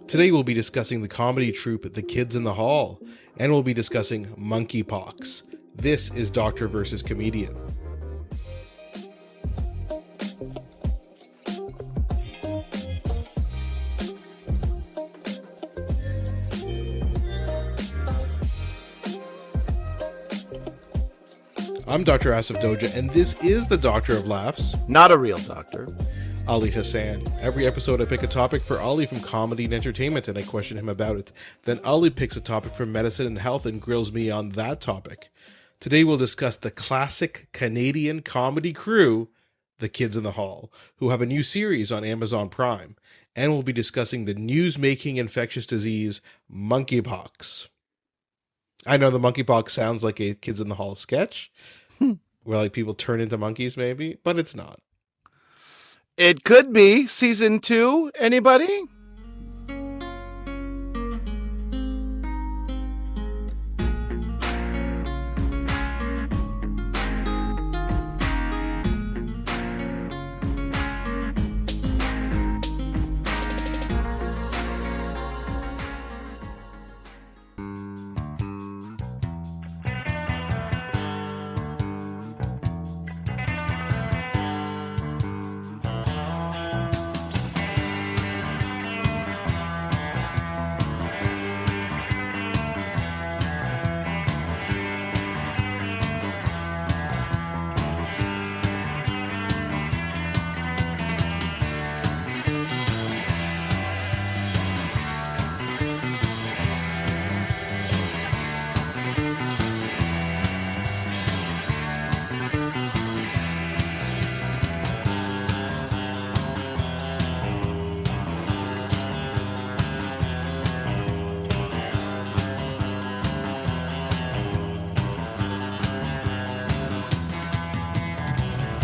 Today we'll be discussing the comedy troupe The Kids in the Hall, and we'll be discussing Monkeypox. This is Doctor versus Comedian. I'm Dr. Asif Doja, and this is the Doctor of Laughs. Not a real doctor. Ali Hassan. Every episode I pick a topic for Ali from comedy and entertainment, and I question him about it. Then Ali picks a topic from medicine and health and grills me on that topic. Today we'll discuss the classic Canadian comedy crew, The Kids in the Hall, who have a new series on Amazon Prime. And we'll be discussing the news-making infectious disease, monkeypox. I know the monkeypox sounds like a Kids in the Hall sketch, where like people turn into monkeys maybe, but it's not. It could be season 2. Anybody?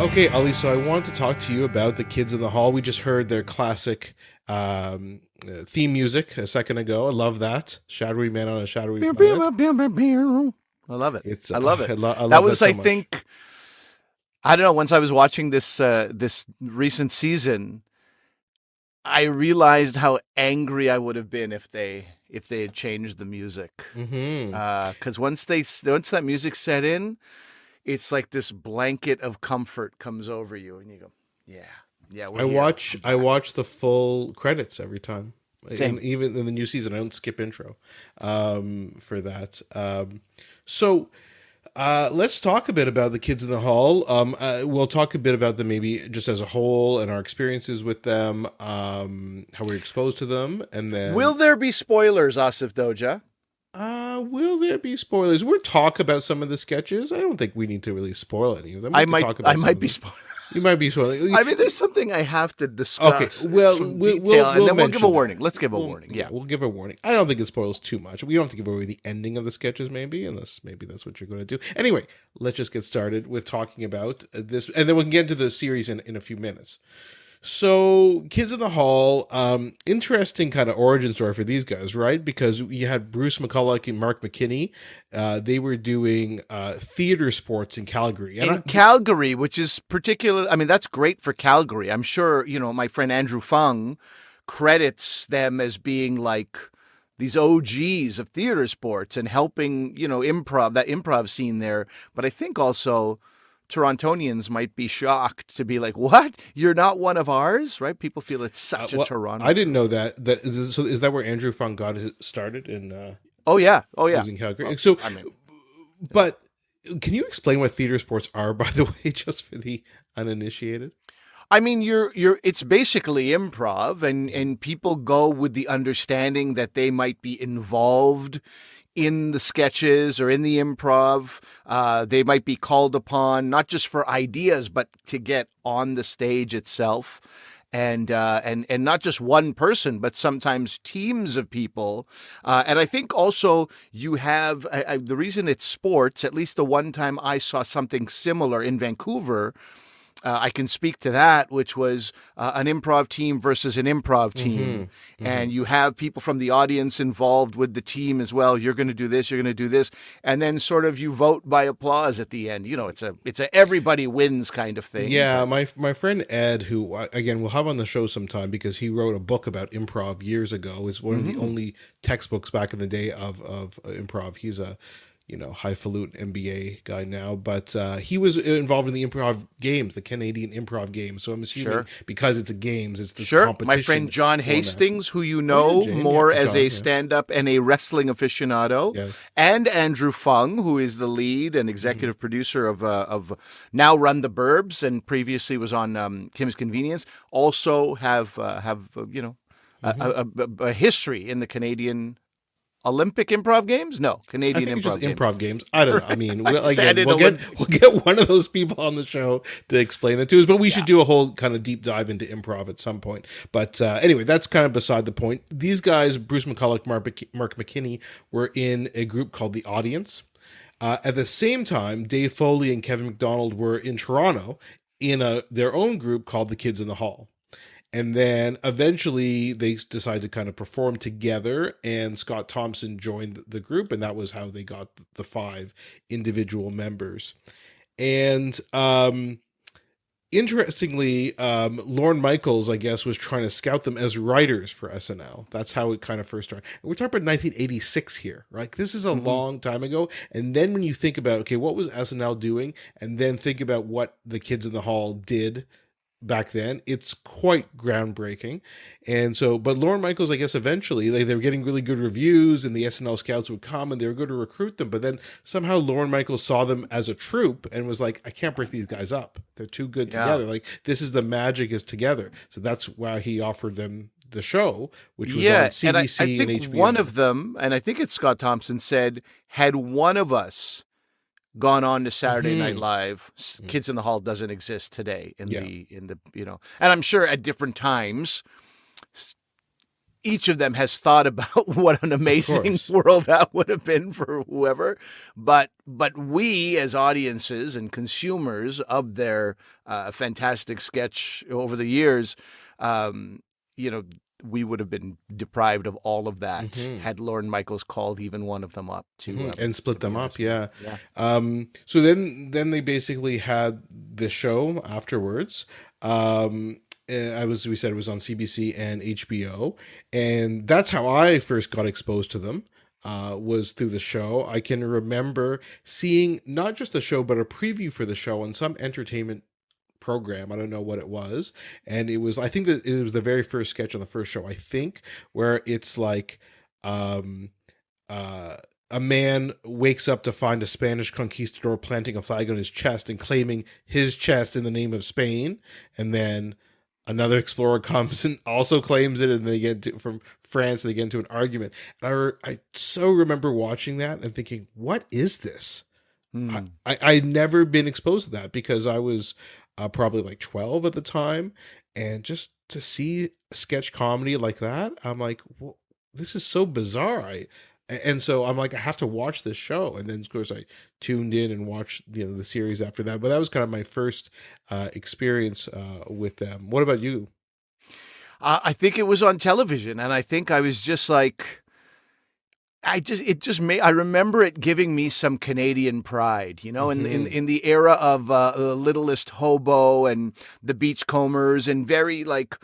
Okay, Ali, so I wanted to talk to you about The Kids in the Hall. We just heard their classic theme music a second ago. I love that. Shadowy Man on a Shadowy Planet. I love it. I love it. I love that was, so I much. think, I don't know, once I was watching this this recent season, I realized how angry I would have been if they had changed the music. Because once that music set in, it's like this blanket of comfort comes over you, and you go, "Yeah." I watch the full credits every time. Same. Even in the new season, I don't skip intro for that. So let's talk a bit about The Kids in the Hall. We'll talk a bit about them maybe just as a whole and our experiences with them, how we're exposed to them, and then Will there be spoilers, Asif Doja? will there be spoilers? We'll talk about some of the sketches. I don't think we need to really spoil any of them. I might be spoiling. You might be spoiling. I mean, there's something I have to discuss. Okay, well, some we'll detail, and then we'll give a mention warning. that. Let's give a warning. Yeah. We'll give a warning. I don't think it spoils too much. We don't have to give away the ending of the sketches, maybe, unless maybe that's what you're going to do. Anyway, let's just get started with talking about this, and then we can get into the series in a few minutes. So, Kids in the Hall, interesting kind of origin story for these guys, right? Because you had Bruce McCulloch and Mark McKinney. They were doing theater sports in Calgary. Calgary, which is particular. I mean, that's great for Calgary. I'm sure, my friend Andrew Fung credits them as being like these OGs of theater sports and helping, that improv scene there. But I think also Torontonians might be shocked to be like, "What? You're not one of ours?" Right? People feel it's such a Toronto. I didn't know that. Is that where Andrew Fung got started in? Oh yeah. In Calgary. But can you explain what theater sports are, by the way, just for the uninitiated? I mean, it's basically improv, and people go with the understanding that they might be involved in the sketches or in the improv. They might be called upon not just for ideas, but to get on the stage itself. And not just one person, but sometimes teams of people. And I think also you have the reason it's sports, at least the one time I saw something similar in Vancouver, I can speak to that, which was an improv team versus an improv team. And you have people from the audience involved with the team as well. You're going to do this, you're going to do this. And then sort of you vote by applause at the end. It's a everybody wins kind of thing. Yeah, my friend Ed, who again we'll have on the show sometime because he wrote a book about improv years ago. Is one of the only textbooks back in the day of improv. He's a highfalutin MBA guy now, but he was involved in the improv games, the Canadian improv games. So I'm assuming because it's a games, it's this competition. My friend John Hastings, who more as a stand-up and a wrestling aficionado, and Andrew Fung, who is the lead and executive producer of now Run the Burbs and previously was on Kim's Convenience, also have a history in the Canadian Olympic improv games? No, Canadian improv games. I don't know. I mean, we'll get one of those people on the show to explain it to us. But we should do a whole kind of deep dive into improv at some point. But anyway, that's kind of beside the point. These guys, Bruce McCulloch, Mark McKinney, were in a group called The Audience. At the same time, Dave Foley and Kevin McDonald were in Toronto in their own group called The Kids in the Hall. And then eventually they decided to kind of perform together, and Scott Thompson joined the group, and that was how they got the 5 individual members. And interestingly, Lorne Michaels, I guess, was trying to scout them as writers for SNL. That's how it kind of first started. And we're talking about 1986 here, right? This is a long time ago. And then when you think about, okay, what was SNL doing? And then think about what the Kids in the Hall did back then, it's quite groundbreaking. And so, but Lorne Michaels, I guess eventually they were getting really good reviews, and the SNL scouts would come and they were going to recruit them. But then somehow Lorne Michaels saw them as a troupe and was like, I can't break these guys up. They're too good together. Like, this is the magic is together. So that's why he offered them the show, which was on CBC and I think HBO. One of them, and I think it's Scott Thompson, said, had one of us gone on to Saturday Night Live, Kids in the Hall doesn't exist today in the and I'm sure at different times each of them has thought about what an amazing world that would have been for whoever, but we as audiences and consumers of their fantastic sketch over the years, we would have been deprived of all of that had Lorne Michaels called even one of them up to and split them up. So then they basically had the show afterwards. We said it was on CBC and HBO, and that's how I first got exposed to them. Was through the show. I can remember seeing not just the show, but a preview for the show on some entertainment program. I don't know what it was. And it was, I think that it was the very first sketch on the first show, I think, where it's like a man wakes up to find a Spanish conquistador planting a flag on his chest and claiming his chest in the name of Spain. And then another explorer comes and also claims it, and they get from France, and they get into an argument. And I so remember watching that and thinking, what is this? I'd never been exposed to that because I was probably like 12 at the time, and just to see sketch comedy like that, I'm like, well, this is so bizarre. And so I'm like, I have to watch this show. And then of course I tuned in and watched the series after that. But that was kind of my first experience with them. What about you? I think it was on television, and I think I was just like, I remember it giving me some Canadian pride, in the era of the Littlest Hobo and the Beachcombers and very like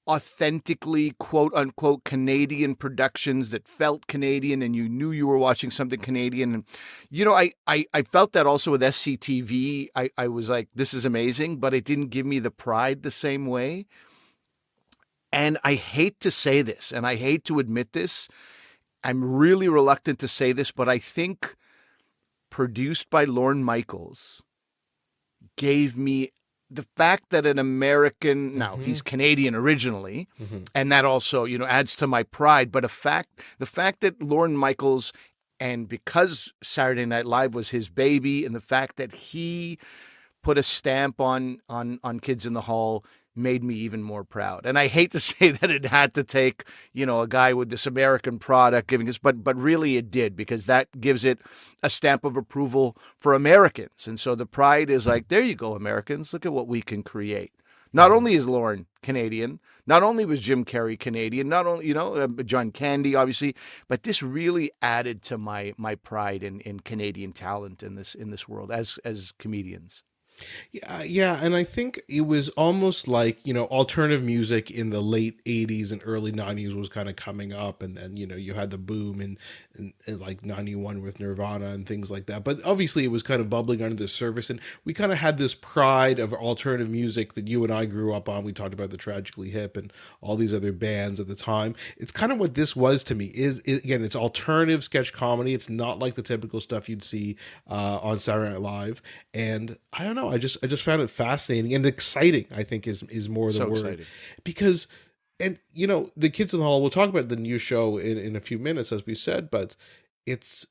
authentically quote unquote Canadian productions that felt Canadian, and you knew you were watching something Canadian. And I felt that also with SCTV. I was like, this is amazing, but it didn't give me the pride the same way. And I hate to say this, and I hate to admit this, I'm really reluctant to say this, but I think produced by Lorne Michaels gave me the fact that an American, now he's Canadian originally, and that also, adds to my pride, but the fact that Lorne Michaels, and because Saturday Night Live was his baby, and the fact that he put a stamp on Kids in the Hall made me even more proud. And I hate to say that it had to take, a guy with this American product giving us, but really it did, because that gives it a stamp of approval for Americans. And so the pride is like, there you go, Americans, look at what we can create. Not only is Lauren Canadian, not only was Jim Carrey Canadian, not only, John Candy, obviously, but this really added to my pride in Canadian talent in this world as comedians. Yeah, and I think it was almost like, alternative music in the late 80s and early 90s was kind of coming up, and then, you had the boom in like 91 with Nirvana and things like that. But obviously it was kind of bubbling under the surface, and we kind of had this pride of alternative music that you and I grew up on. We talked about the Tragically Hip and all these other bands at the time. It's kind of what this was to me. Again, it's alternative sketch comedy. It's not like the typical stuff you'd see on Saturday Night Live, and I don't know. I just found it fascinating and exciting, I think is more the word. Exciting. Because, and the Kids in the Hall, we'll talk about the new show in a few minutes, as we said, but it's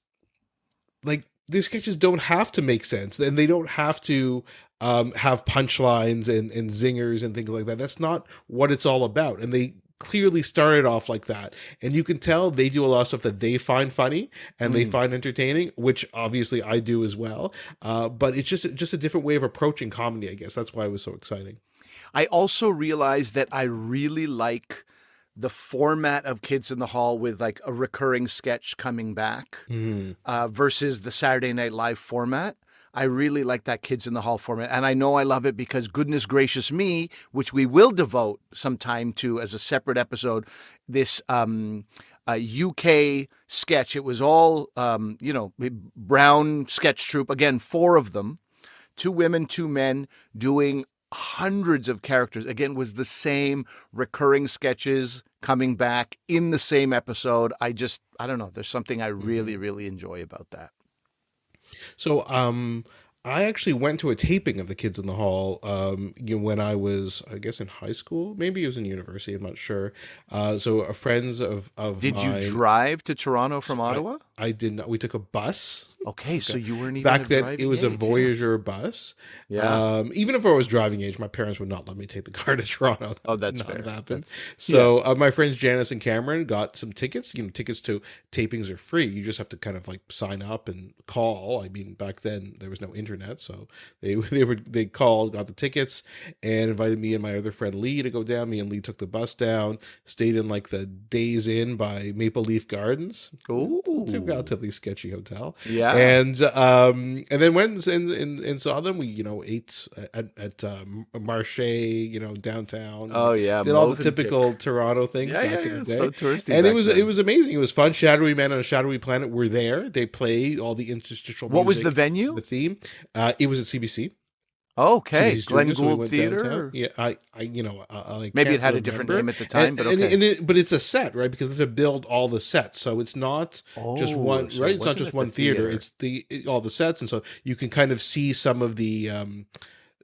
like these sketches don't have to make sense, and they don't have to have punchlines and zingers and things like that. That's not what it's all about. And they clearly started off like that, and you can tell they do a lot of stuff that they find funny and they find entertaining, which obviously I do as well, but it's just a different way of approaching comedy, I guess. That's why it was so exciting. I also realized that I really like the format of Kids in the Hall with like a recurring sketch coming back versus the Saturday Night Live format. I really like that Kids in the Hall format. And I know I love it because, goodness gracious me, which we will devote some time to as a separate episode, this UK sketch. It was all, Brown sketch troupe. Again, 4 of them, 2 women, 2 men, doing hundreds of characters. Again, was the same recurring sketches coming back in the same episode. I don't know. There's something I really, really enjoy about that. So, I actually went to a taping of the Kids in the Hall when I was, I guess, in high school. Maybe it was in university. I'm not sure. So, friends of Did mine, you drive to Toronto from Ottawa? I did not. We took a bus. Okay, so you weren't even back then. It was a Voyager bus. Yeah. Even if I was driving age, my parents would not let me take the car to Toronto. Oh, that's fair. So my friends Janice and Cameron got some tickets. Tickets to tapings are free. You just have to kind of like sign up and call. I mean, back then there was no internet, so they called, got the tickets, and invited me and my other friend Lee to go down. Me and Lee took the bus down, stayed in like the Days Inn by Maple Leaf Gardens. Ooh. It's a relatively sketchy hotel. Yeah. And then went and saw them. We ate at Marché, downtown. Oh yeah, did all the typical Toronto things back in the day. So touristy, and it was amazing. It was fun. Shadowy Men on a Shadowy Planet were there. They played all the interstitial music. What was the venue? The theme. It was at CBC. Okay, CBC Glenn Studios, Gould Theater. Yeah, I maybe it had a different name at the time, but okay. But it's a set, right? Because they have to build all the sets, so it's not just one, so right? It's not just one theater. It's all the sets, and so you can kind of see some of the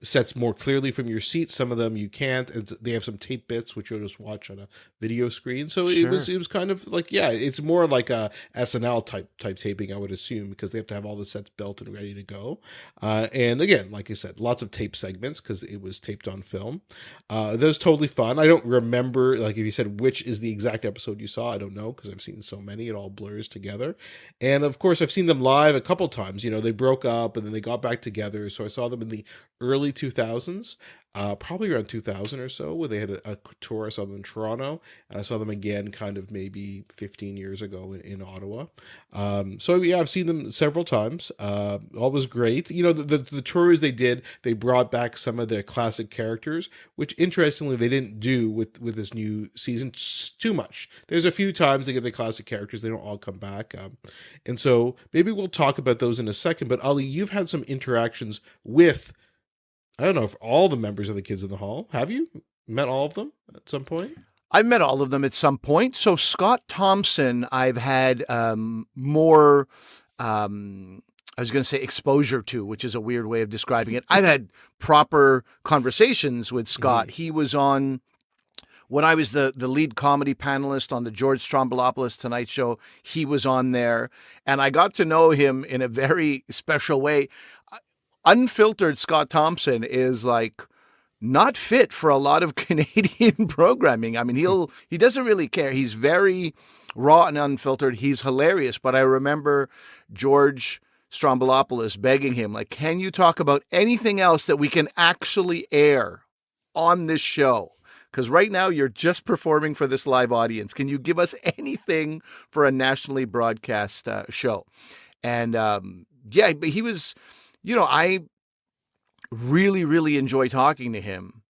sets more clearly from your seat. Some of them you can't, and they have some tape bits which you'll just watch on a video screen. So it was kind of like, it's more like a SNL type taping, I would assume, because they have to have all the sets built and ready to go. And again, like I said, lots of tape segments because it was taped on film. That was totally fun. I don't remember, like if you said which is the exact episode you saw, I don't know, because I've seen so many, it all blurs together. And of course, I've seen them live a couple times. They broke up and then they got back together. So I saw them in the early 2000s, probably around 2000 or so, where they had a tour. I saw them in Toronto, and I saw them again kind of maybe 15 years ago in Ottawa. So yeah, I've seen them several times. All was great. The tours they did, they brought back some of their classic characters, which interestingly they didn't do with this new season too much. There's a few times they get the classic characters, they don't all come back. And so maybe we'll talk about those in a second, but Ali, you've had some interactions with, I don't know if all the members of the Kids in the Hall. Have you met all of them at some point? I've met all of them at some point. So Scott Thompson, I've had more, I was going to say exposure to, which is a weird way of describing it. I've had proper conversations with Scott. He was on, when I was the lead comedy panelist on the George Stroumboulopoulos Tonight Show, he was on there. And I got to know him in a very special way. Unfiltered Scott Thompson is like not fit for a lot of Canadian programming. I mean, he doesn't really care. He's very raw and unfiltered. He's hilarious. But I remember George Strombolopoulos begging him, like, can you talk about anything else that we can actually air on this show? Because right now you're just performing for this live audience. Can you give us anything for a nationally broadcast show? And yeah, but he was, I really, really enjoy talking to him,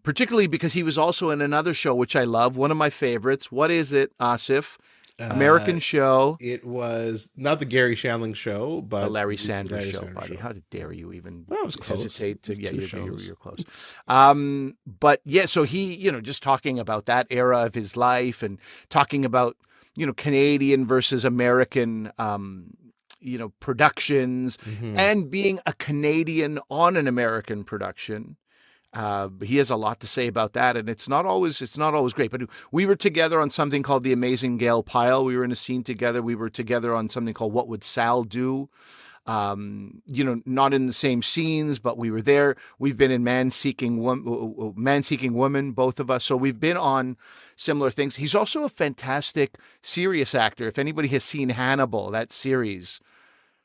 particularly because he was also in another show, which I love, one of my favorites. What is it, Asif? American show. It was not the Gary Shandling show, but the Larry Sanders show, buddy. How dare you even hesitate to? Yeah, you're close. But yeah, so he, just talking about that era of his life and talking about, Canadian versus American, productions, and being a Canadian on an American production. He has a lot to say about that, and it's not always great. But we were together on something called The Amazing Gail Pyle. We were in a scene together. We were together on something called What Would Sal Do? Not in the same scenes, but we were there. We've been in Man Seeking Woman, both of us. So we've been on similar things. He's also a fantastic serious actor. If anybody has seen Hannibal, that series,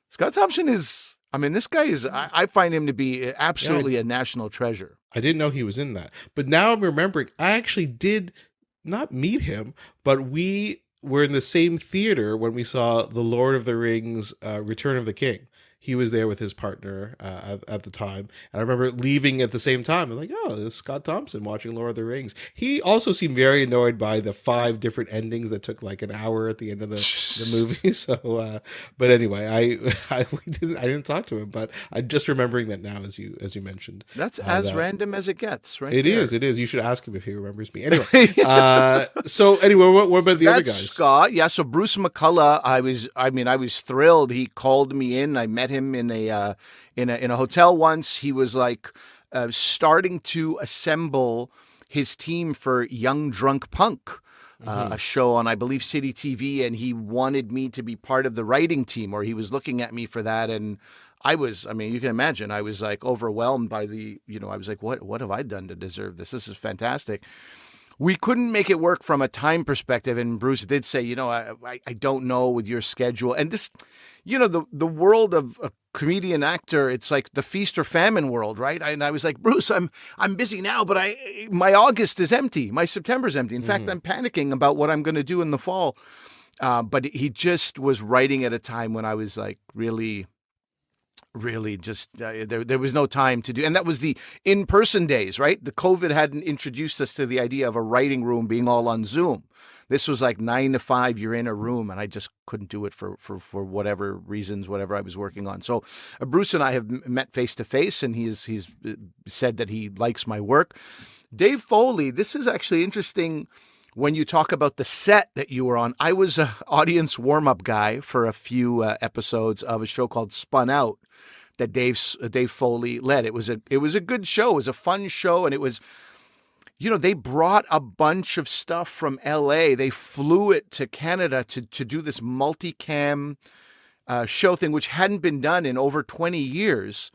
Scott Thompson is. I mean, this guy is. I find him to be absolutely a national treasure. I didn't know he was in that. But now I'm remembering, I actually did not meet him, but we were in the same theater when we saw The Lord of the Rings, Return of the King. He was there with his partner at the time. And I remember leaving at the same time. I'm like, oh, there's Scott Thompson watching Lord of the Rings. He also seemed very annoyed by the 5 different endings that took like an hour at the end of the movie. So, but anyway, I didn't talk to him, but I'm just remembering that now as you mentioned. That's as random as it gets, right? It is. You should ask him if he remembers me. Anyway, so anyway, what about the other guys? Scott. Yeah. So Bruce McCullough, I was thrilled. He called me in. I met him in a hotel once. He was like starting to assemble his team for Young Drunk Punk, a show on, I believe, City TV, and he wanted me to be part of the writing team, or he was looking at me for that. And you can imagine, I was like overwhelmed by I was like, what have I done to deserve this? This is fantastic. We couldn't make it work from a time perspective. And Bruce did say, I don't know with your schedule. And this, the world of a comedian actor, it's like the feast or famine world, right? And I was like, Bruce, I'm busy now, but my August is empty. My September's empty. In fact, I'm panicking about what I'm going to do in the fall. But he just was writing at a time when I was like really just there was no time to do, and that was the in-person days, right? The COVID hadn't introduced us to the idea of a writing room being all on Zoom. This was like 9 to 5, you're in a room, and I just couldn't do it for whatever reasons, whatever I was working on. So Bruce and I have met face to face, and he's said that he likes my work. Dave Foley, this is actually interesting. When you talk about the set that you were on, I was an audience warm-up guy for a few episodes of a show called Spun Out that Dave Foley led. It was a good show. It was a fun show, and it was, they brought a bunch of stuff from LA. They flew it to Canada to do this multicam show thing, which hadn't been done in over 20 years.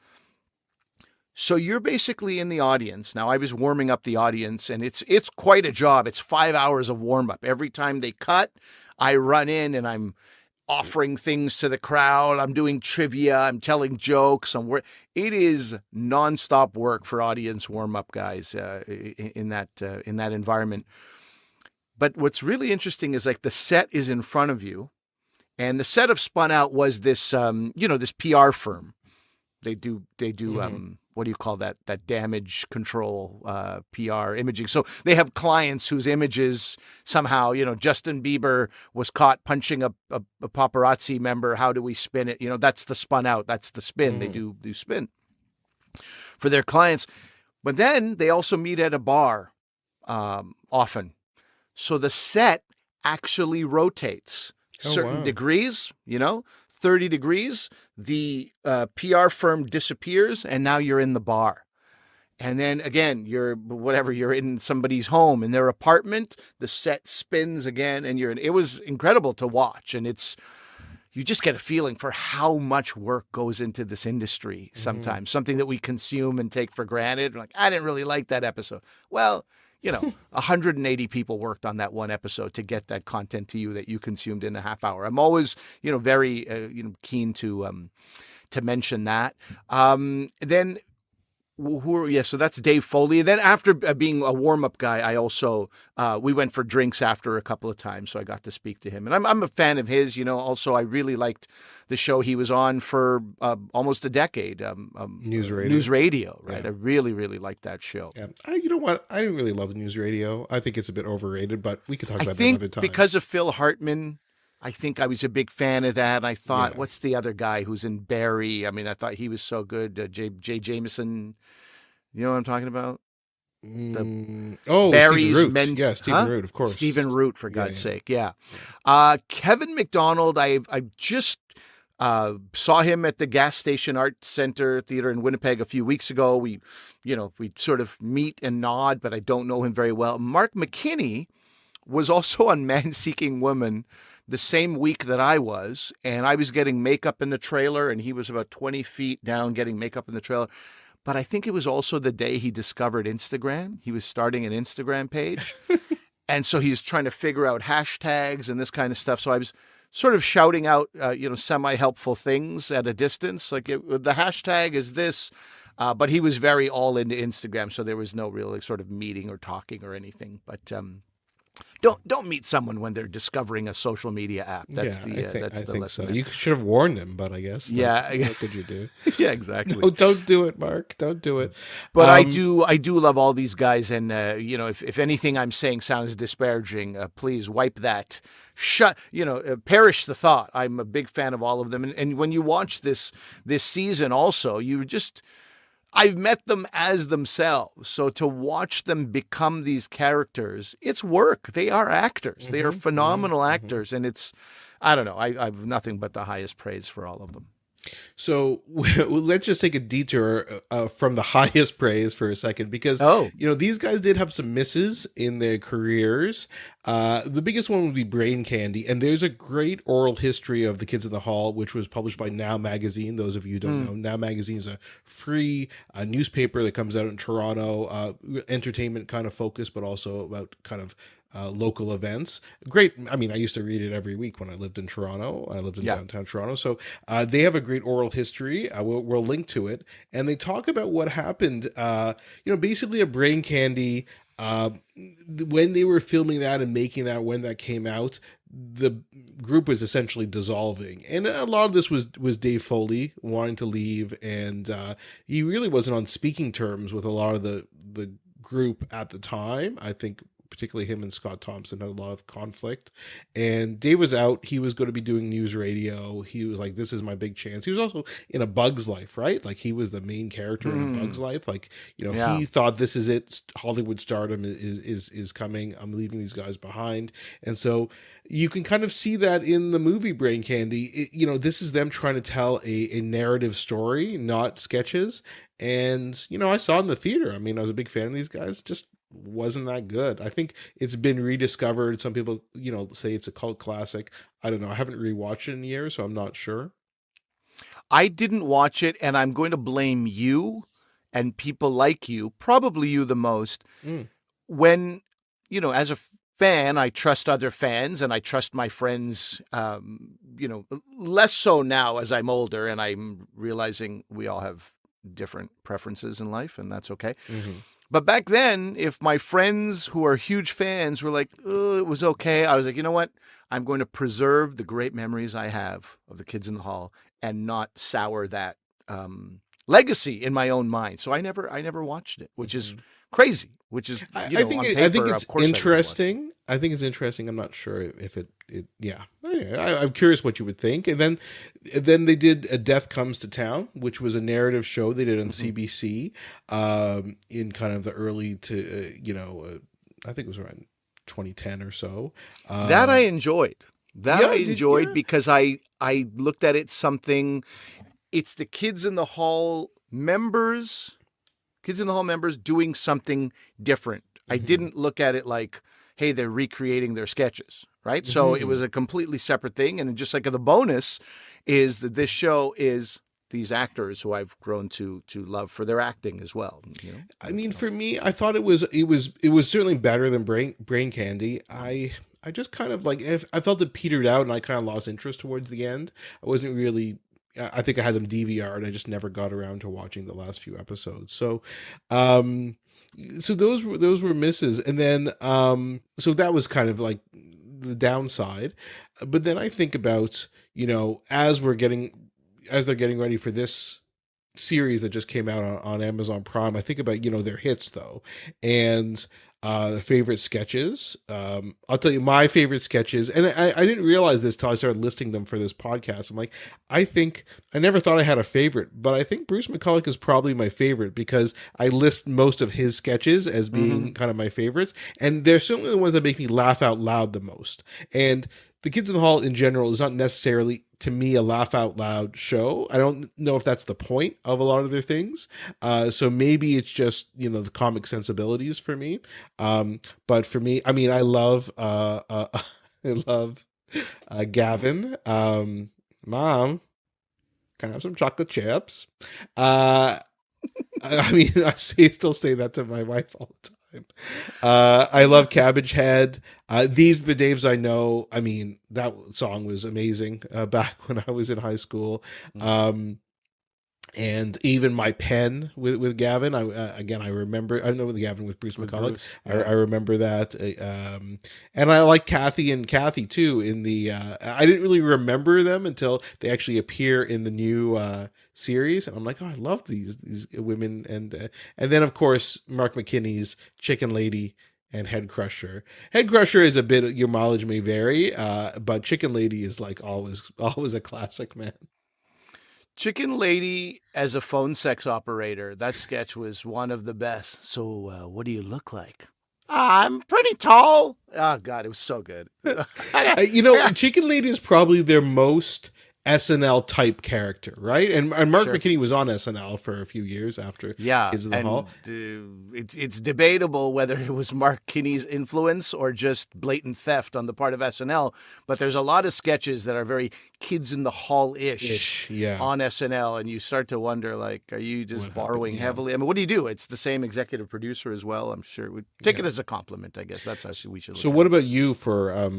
So you're basically in the audience. Now, I was warming up the audience, and it's quite a job. It's 5 hours of warm-up. Every time they cut, I run in, and I'm offering things to the crowd. I'm doing trivia. I'm telling jokes. It is nonstop work for audience warm-up guys in that environment. But what's really interesting is like the set is in front of you, and the set of Spun Out was this, this PR firm. They do. What do you call that? That damage control, PR imaging. So they have clients whose images somehow, Justin Bieber was caught punching a paparazzi member. How do we spin it? That's the Spun Out. That's the spin. They do spin for their clients. But then they also meet at a bar often. So the set actually rotates certain degrees, 30 degrees, the PR firm disappears, and now you're in the bar. And then again, you're in somebody's home, in their apartment, the set spins again, and it was incredible to watch. And it's, you just get a feeling for how much work goes into this industry sometimes, something that we consume and take for granted. Like, I didn't really like that episode. Well, 180 people worked on that one episode to get that content to you that you consumed in a half hour. I'm always, very, keen to mention that. Then so that's Dave Foley. Then after being a warm-up guy, I also, we went for drinks after a couple of times, so I got to speak to him. And I'm a fan of his, Also, I really liked the show he was on for almost a decade. News Radio. News Radio, right? Yeah. I really, really liked that show. Yeah. You know what? I didn't really love News Radio. I think it's a bit overrated, but we could talk about that think another time. Because of Phil Hartman, I think I was a big fan of that. And I thought, what's the other guy who's in Barry? I mean, I thought he was so good. Jay Jameson. You know what I'm talking about? Stephen Barry's Root. Yeah, Stephen Root, of course. Stephen Root, for God's sake. Yeah. Kevin McDonald, I just saw him at the Gas Station Art Center Theater in Winnipeg a few weeks ago. We sort of meet and nod, but I don't know him very well. Mark McKinney was also on Man Seeking Woman the same week that I was, and I was getting makeup in the trailer, and he was about 20 feet down getting makeup in the trailer. But I think it was also the day he discovered Instagram. He was starting an Instagram page. And so he was trying to figure out hashtags and this kind of stuff. So I was sort of shouting out, semi-helpful things at a distance. Like the hashtag is this. But he was very all into Instagram. So there was no real sort of meeting or talking or anything. But don't meet someone when they're discovering a social media app. That's the lesson. So. You should have warned him, but I guess. What could you do? Yeah, exactly. No, don't do it, Mark. Don't do it. But I do love all these guys, and if anything I'm saying sounds disparaging, please wipe that. Perish the thought. I'm a big fan of all of them, and when you watch this season, also I've met them as themselves. So to watch them become these characters, it's work. They are actors. They are phenomenal actors. And I don't know. I have nothing but the highest praise for all of them. So let's just take a detour from the highest praise for a second, because these guys did have some misses in their careers. The biggest one would be Brain Candy, and there's a great oral history of The Kids in the Hall, which was published by Now Magazine. Those of you who don't know, Now Magazine is a free newspaper that comes out in Toronto, entertainment kind of focused, but also about kind of local events. Great. I mean, I used to read it every week when I lived in Toronto. I lived in downtown Toronto. So they have a great oral history. We'll link to it. And they talk about what happened, basically a Brain Candy, when they were filming that and making that, when that came out, the group was essentially dissolving. And a lot of this was Dave Foley wanting to leave. And he really wasn't on speaking terms with a lot of the group at the time. I think particularly him and Scott Thompson had a lot of conflict, and Dave was out. He was going to be doing News Radio. He was like, this is my big chance. He was also in A Bug's Life, right? Like he was the main character in A Bug's Life. Like, he thought, this is it. Hollywood stardom is coming. I'm leaving these guys behind. And so you can kind of see that in the movie Brain Candy. This is them trying to tell a narrative story, not sketches. And, I saw it in the theater. I mean, I was a big fan of these guys. Just wasn't that good. I think it's been rediscovered. Some people, say it's a cult classic. I don't know. I haven't rewatched it in years, so I'm not sure. I didn't watch it, and I'm going to blame you and people like you, probably you the most, when, as a fan, I trust other fans and I trust my friends, less so now as I'm older and I'm realizing we all have different preferences in life, and that's okay. But back then, if my friends who are huge fans were like, oh, it was okay, I was like, you know what? I'm going to preserve the great memories I have of The Kids in the Hall and not sour that legacy in my own mind. So I never watched it, which is crazy. Which is, I think it's interesting. I think it's interesting. I'm not sure if it I'm curious what you would think. And then they did A Death Comes to Town, which was a narrative show they did on CBC in kind of the early to I think it was around 2010 or so. That I enjoyed. Because I looked at it something. It's the Kids in the Hall members doing something different. I didn't look at it like, hey, they're recreating their sketches, right? So it was a completely separate thing. And just like the bonus is that this show is these actors who I've grown to love for their acting as well. You know? I mean, for me, I thought it was certainly better than Brain Candy. I just kind of like, I felt it petered out, and I kind of lost interest towards the end. I wasn't really. I think I had them DVR, and I just never got around to watching the last few episodes. So, so those were misses, and then so that was kind of like the downside. But then I think about, you know, as they're getting ready for this series that just came out on Amazon Prime, I think about, you know, their hits though, and favorite sketches. I'll tell you my favorite sketches, and I didn't realize this till I started listing them for this podcast. I'm like, I never thought I had a favorite, but I think Bruce McCulloch is probably my favorite because I list most of his sketches as being kind of my favorites, and they're certainly the ones that make me laugh out loud the most. And The Kids in the Hall in general is not necessarily, to me, a laugh out loud show. I don't know if that's the point of a lot of their things. So maybe it's just, you know, the comic sensibilities for me. But for me, I mean, I love Gavin. Mom, can I have some chocolate chips? I mean, still say that to my wife all the time. I love Cabbage Head. These are the Daves I Know. I mean, that song was amazing back when I was in high school. And even My Pen with Gavin. I remember. I know with Gavin with Bruce McCulloch. Bruce, yeah. I remember that. And I like Kathy and Kathy too. In the I didn't really remember them until they actually appear in the new series, and I'm like, oh, I love these women. And then of course Mark McKinney's Chicken Lady and Head Crusher. Head Crusher is a bit, your mileage may vary, but Chicken Lady is like always a classic, man. Chicken Lady as a phone sex operator. That sketch was one of the best. So, what do you look like? I'm pretty tall. Oh, God, it was so good. You know, Chicken Lady is probably their most SNL type character, right? And Mark McKinney was on SNL for a few years after Kids of the Hall. It's debatable whether it was Mark Kinney's influence or just blatant theft on the part of SNL. But there's a lot of sketches that are very Kids in the Hall-ish on SNL, and you start to wonder, like, are you just borrowing heavily? I mean, what do you do? It's the same executive producer as well. I'm sure we'd take it as a compliment. I guess that's how we should look So at what it. about you for?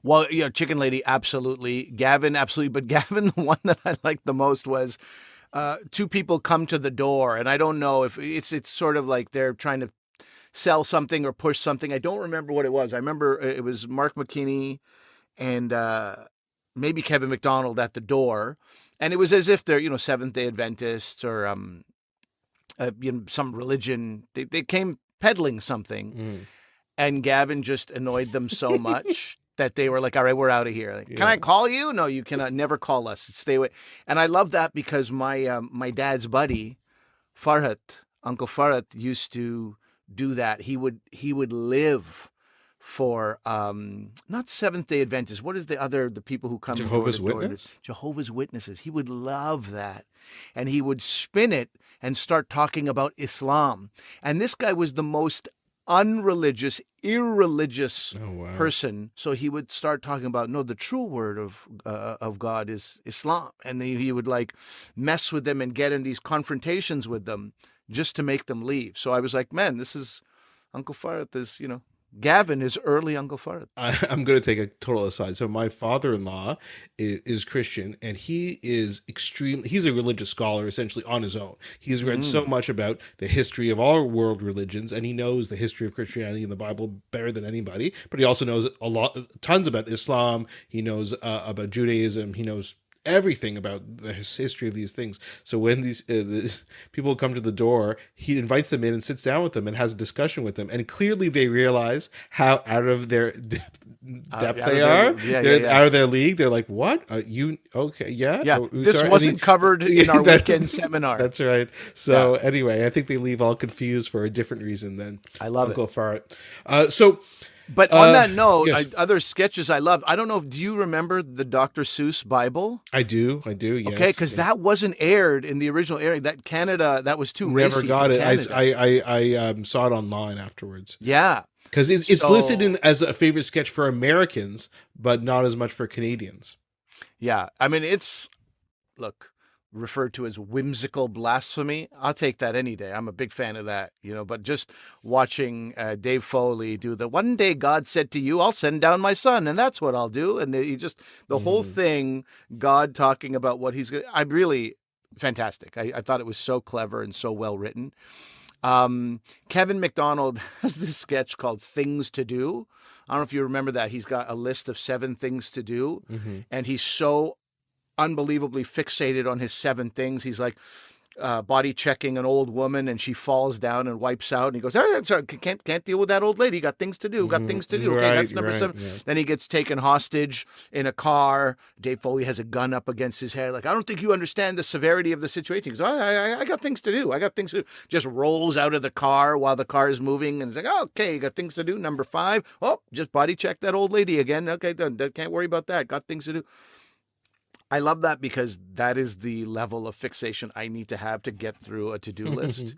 Well, yeah, Chicken Lady, absolutely. Gavin, absolutely. But Gavin, the one that I liked the most was two people come to the door, and I don't know if it's sort of like they're trying to sell something or push something. I don't remember what it was. I remember it was Mark McKinney and maybe Kevin McDonald at the door, and it was as if they're, you know, Seventh-day Adventists or you know, some religion. They came peddling something, and Gavin just annoyed them so much that they were like, all right, we're out of here. Like, can I call you? No, you cannot. Never call us. Stay away. And I love that because my my dad's buddy, Farhat, Uncle Farhat, used to do that. He would live for not Seventh-day Adventists. What is the people who come Jehovah's Witnesses? Jehovah's Witnesses. He would love that. And he would spin it and start talking about Islam. And this guy was the most unreligious, irreligious person. So he would start talking about, no, the true word of God is Islam. And he would like mess with them and get in these confrontations with them just to make them leave. So I was like, man, this is Uncle Farhat, is, you know, Gavin is early Uncle Farhat. I'm going to take a total aside. So my father-in-law is Christian, and he's a religious scholar essentially on his own. He's read so much about the history of all world religions, and he knows the history of Christianity and the Bible better than anybody, but he also knows tons about Islam. He knows about Judaism. He knows everything about the history of these things. So when these people come to the door, he invites them in and sits down with them and has a discussion with them. And clearly they realize how out of their depth they are. They're out of their league. They're like, what? You okay? Yeah. Yeah. This wasn't covered in our weekend seminar. That's right. So anyway, I think they leave all confused for a different reason than I love Uncle Farhat. But on that note, yes. Other sketches I loved. I don't know. Do you remember the Dr. Seuss Bible? I do. Yes. Okay, because that wasn't aired in the original airing. That was too Never racy got for it. Canada. I saw it online afterwards. Yeah. Because it's listed So, as a favorite sketch for Americans, but not as much for Canadians. yeah, I mean, it's, look, referred to as whimsical blasphemy. I'll take that any day. I'm a big fan of that, but just watching Dave Foley do the one day God said to you, I'll send down my son, and that's what I'll do. And you just, the whole thing, God talking about what he's going to, I really, fantastic. I thought it was so clever and so well written. Kevin McDonald has this sketch called Things to Do. I don't know if you remember that. He's got a list of 7 things to do, and he's so unbelievably fixated on his 7 things. He's like body checking an old woman, and she falls down and wipes out, and he goes, "Hey, sorry, can't deal with that old lady. Got things to do. Got things to do." Okay, that's number 7. Yeah. Then he gets taken hostage in a car. Dave Foley has a gun up against his head. Like, I don't think you understand the severity of the situation. He goes, I got things to do. I got things to do. Just rolls out of the car while the car is moving, and he's like, okay, you got things to do. Number 5. Oh, just body check that old lady again. Okay, done. Can't worry about that. Got things to do. I love that because that is the level of fixation I need to have to get through a to-do list.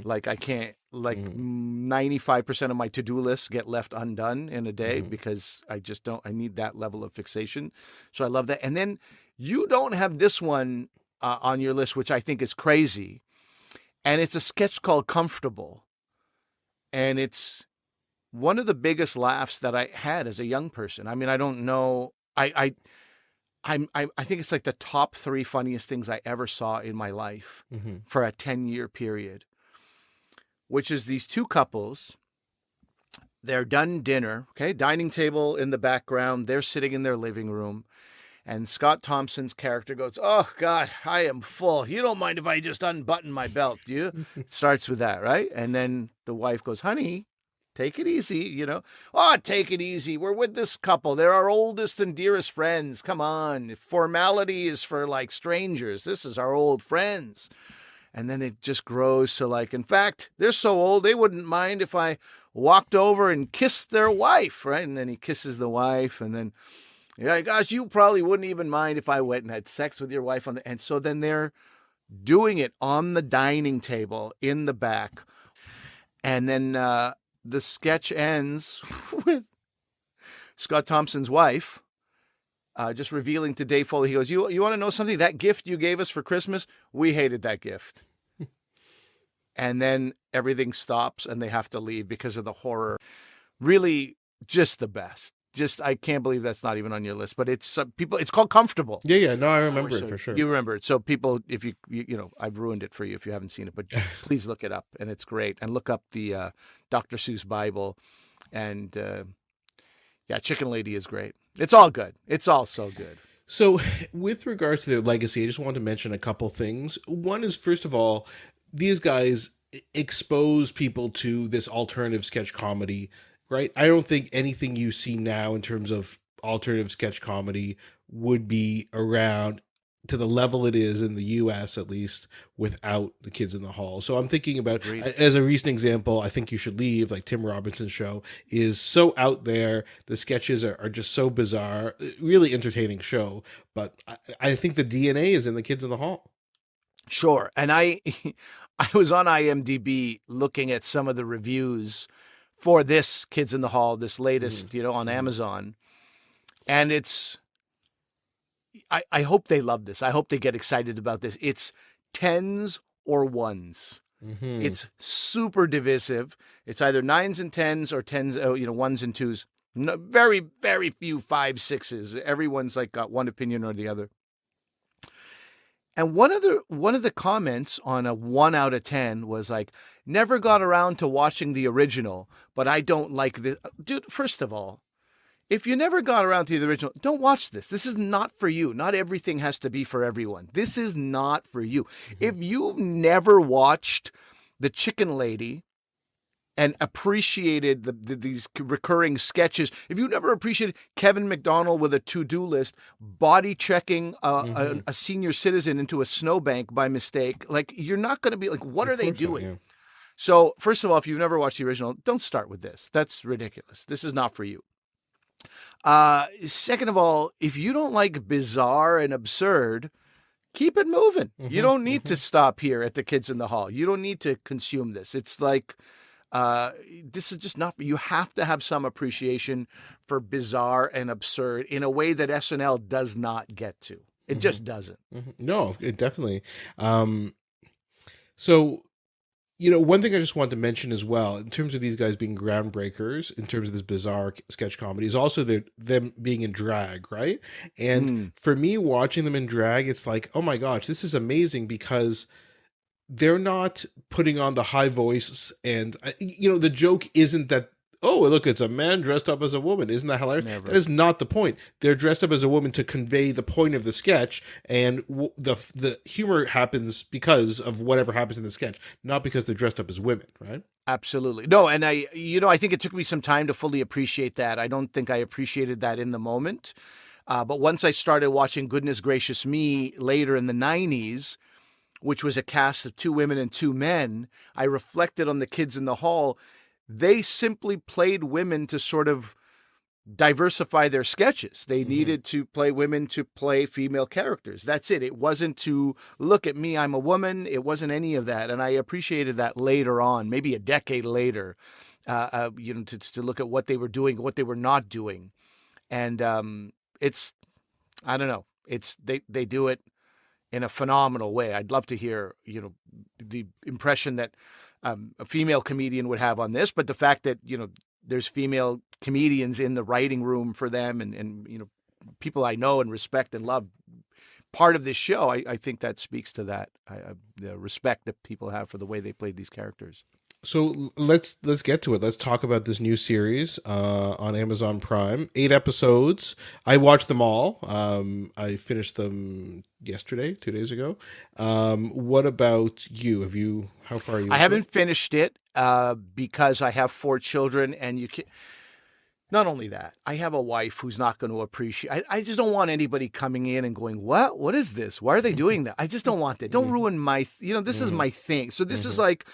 Like, I can't, 95% of my to-do lists get left undone in a day because I just don't, I need that level of fixation. So I love that. And then you don't have this one on your list, which I think is crazy. And it's a sketch called Comfortable. And it's one of the biggest laughs that I had as a young person. I mean, I don't know. I think it's like the top 3 funniest things I ever saw in my life for a 10-year period, which is these 2 couples. They're done dinner, okay, dining table in the background. They're sitting in their living room. And Scott Thompson's character goes, "Oh, God, I am full. You don't mind if I just unbutton my belt, do you?" Starts with that, right? And then the wife goes, "Honey, take it easy, Oh, take it easy. We're with this couple. They're our oldest and dearest friends. Come on. Formality is for strangers. This is our old friends." And then it just grows to in fact, they're so old, they wouldn't mind if I walked over and kissed their wife, right? And then he kisses the wife. And then, yeah, gosh, you probably wouldn't even mind if I went and had sex with your wife and so then they're doing it on the dining table in the back. And then, the sketch ends with Scott Thompson's wife just revealing to Dave Foley, he goes, you want to know something? That gift you gave us for Christmas, we hated that gift. And then everything stops and they have to leave because of the horror. Really, just the best. Just, I can't believe that's not even on your list, but it's it's called Comfortable. Yeah. No, I remember it for sure. You remember it. So people, if you I've ruined it for you if you haven't seen it, but please look it up and it's great. And look up the Dr. Seuss Bible and Chicken Lady is great. It's all good. It's all so good. So with regards to their legacy, I just want to mention a couple things. One is, first of all, these guys expose people to this alternative sketch comedy, right? I don't think anything you see now in terms of alternative sketch comedy would be around to the level it is in the US, at least, without the Kids in the Hall. So I'm thinking about, as a recent example, I Think You Should Leave, like Tim Robinson's show, is so out there. The sketches are just so bizarre, really entertaining show. But I think the DNA is in the Kids in the Hall. Sure. And I was on IMDb looking at some of the reviews for this Kids in the Hall, this latest, on Amazon. And I hope they love this. I hope they get excited about this. It's 10s or 1s. It's super divisive. It's either 9s and 10s or 10s, 1s and 2s. No, very, very few 5s, 6s. Everyone's got one opinion or the other. And one of the comments on a 1 out of 10 was never got around to watching the original, but I don't like this. Dude, first of all, if you never got around to the original, don't watch this. This is not for you. Not everything has to be for everyone. This is not for you. If you've never watched The Chicken Lady and appreciated these recurring sketches, if you never appreciated Kevin McDonald with a to-do list, body checking a senior citizen into a snowbank by mistake, you're not going to be what are they doing? Yeah. So first of all, if you've never watched the original, don't start with this. That's ridiculous. This is not for you. Second of all, if you don't like bizarre and absurd, keep it moving. You don't need to stop here at the Kids in the Hall. You don't need to consume this. It's This is just not. You have to have some appreciation for bizarre and absurd in a way that SNL does not get to. It just doesn't. No, it definitely. So, one thing I just wanted to mention as well, in terms of these guys being groundbreakers, in terms of this bizarre sketch comedy, is also them being in drag, right? And for me, watching them in drag, it's like, oh my gosh, this is amazing because they're not putting on the high voice, and the joke isn't that, oh look, it's a man dressed up as a woman, isn't that hilarious? Never. That is not the point. They're dressed up as a woman to convey the point of the sketch, and the humor happens because of whatever happens in the sketch, not because they're dressed up as women, right? Absolutely. No, and I think it took me some time to fully appreciate that. I don't think I appreciated that in the moment. But once I started watching Goodness Gracious Me later in the 90s, which was a cast of 2 women and 2 men, I reflected on the Kids in the Hall. They simply played women to sort of diversify their sketches. They needed to play women to play female characters. That's it. It wasn't to look at me, I'm a woman. It wasn't any of that. And I appreciated that later on, maybe a decade later, to look at what they were doing, what they were not doing. And it's, I don't know, they do it in a phenomenal way. I'd love to hear, the impression that a female comedian would have on this, but the fact that, there's female comedians in the writing room for them and people I know and respect and love part of this show, I think that speaks to that the respect that people have for the way they played these characters. So let's get to it. Let's talk about this new series on Amazon Prime. 8 episodes. I watched them all. I finished them yesterday, 2 days ago. What about you? How far are you? I haven't finished it because I have 4 children, and you can. Not only that, I have a wife who's not going to appreciate. I just don't want anybody coming in and going, "What? What is this? Why are they doing that?" I just don't want that. Don't ruin my. This is my thing. So this is like.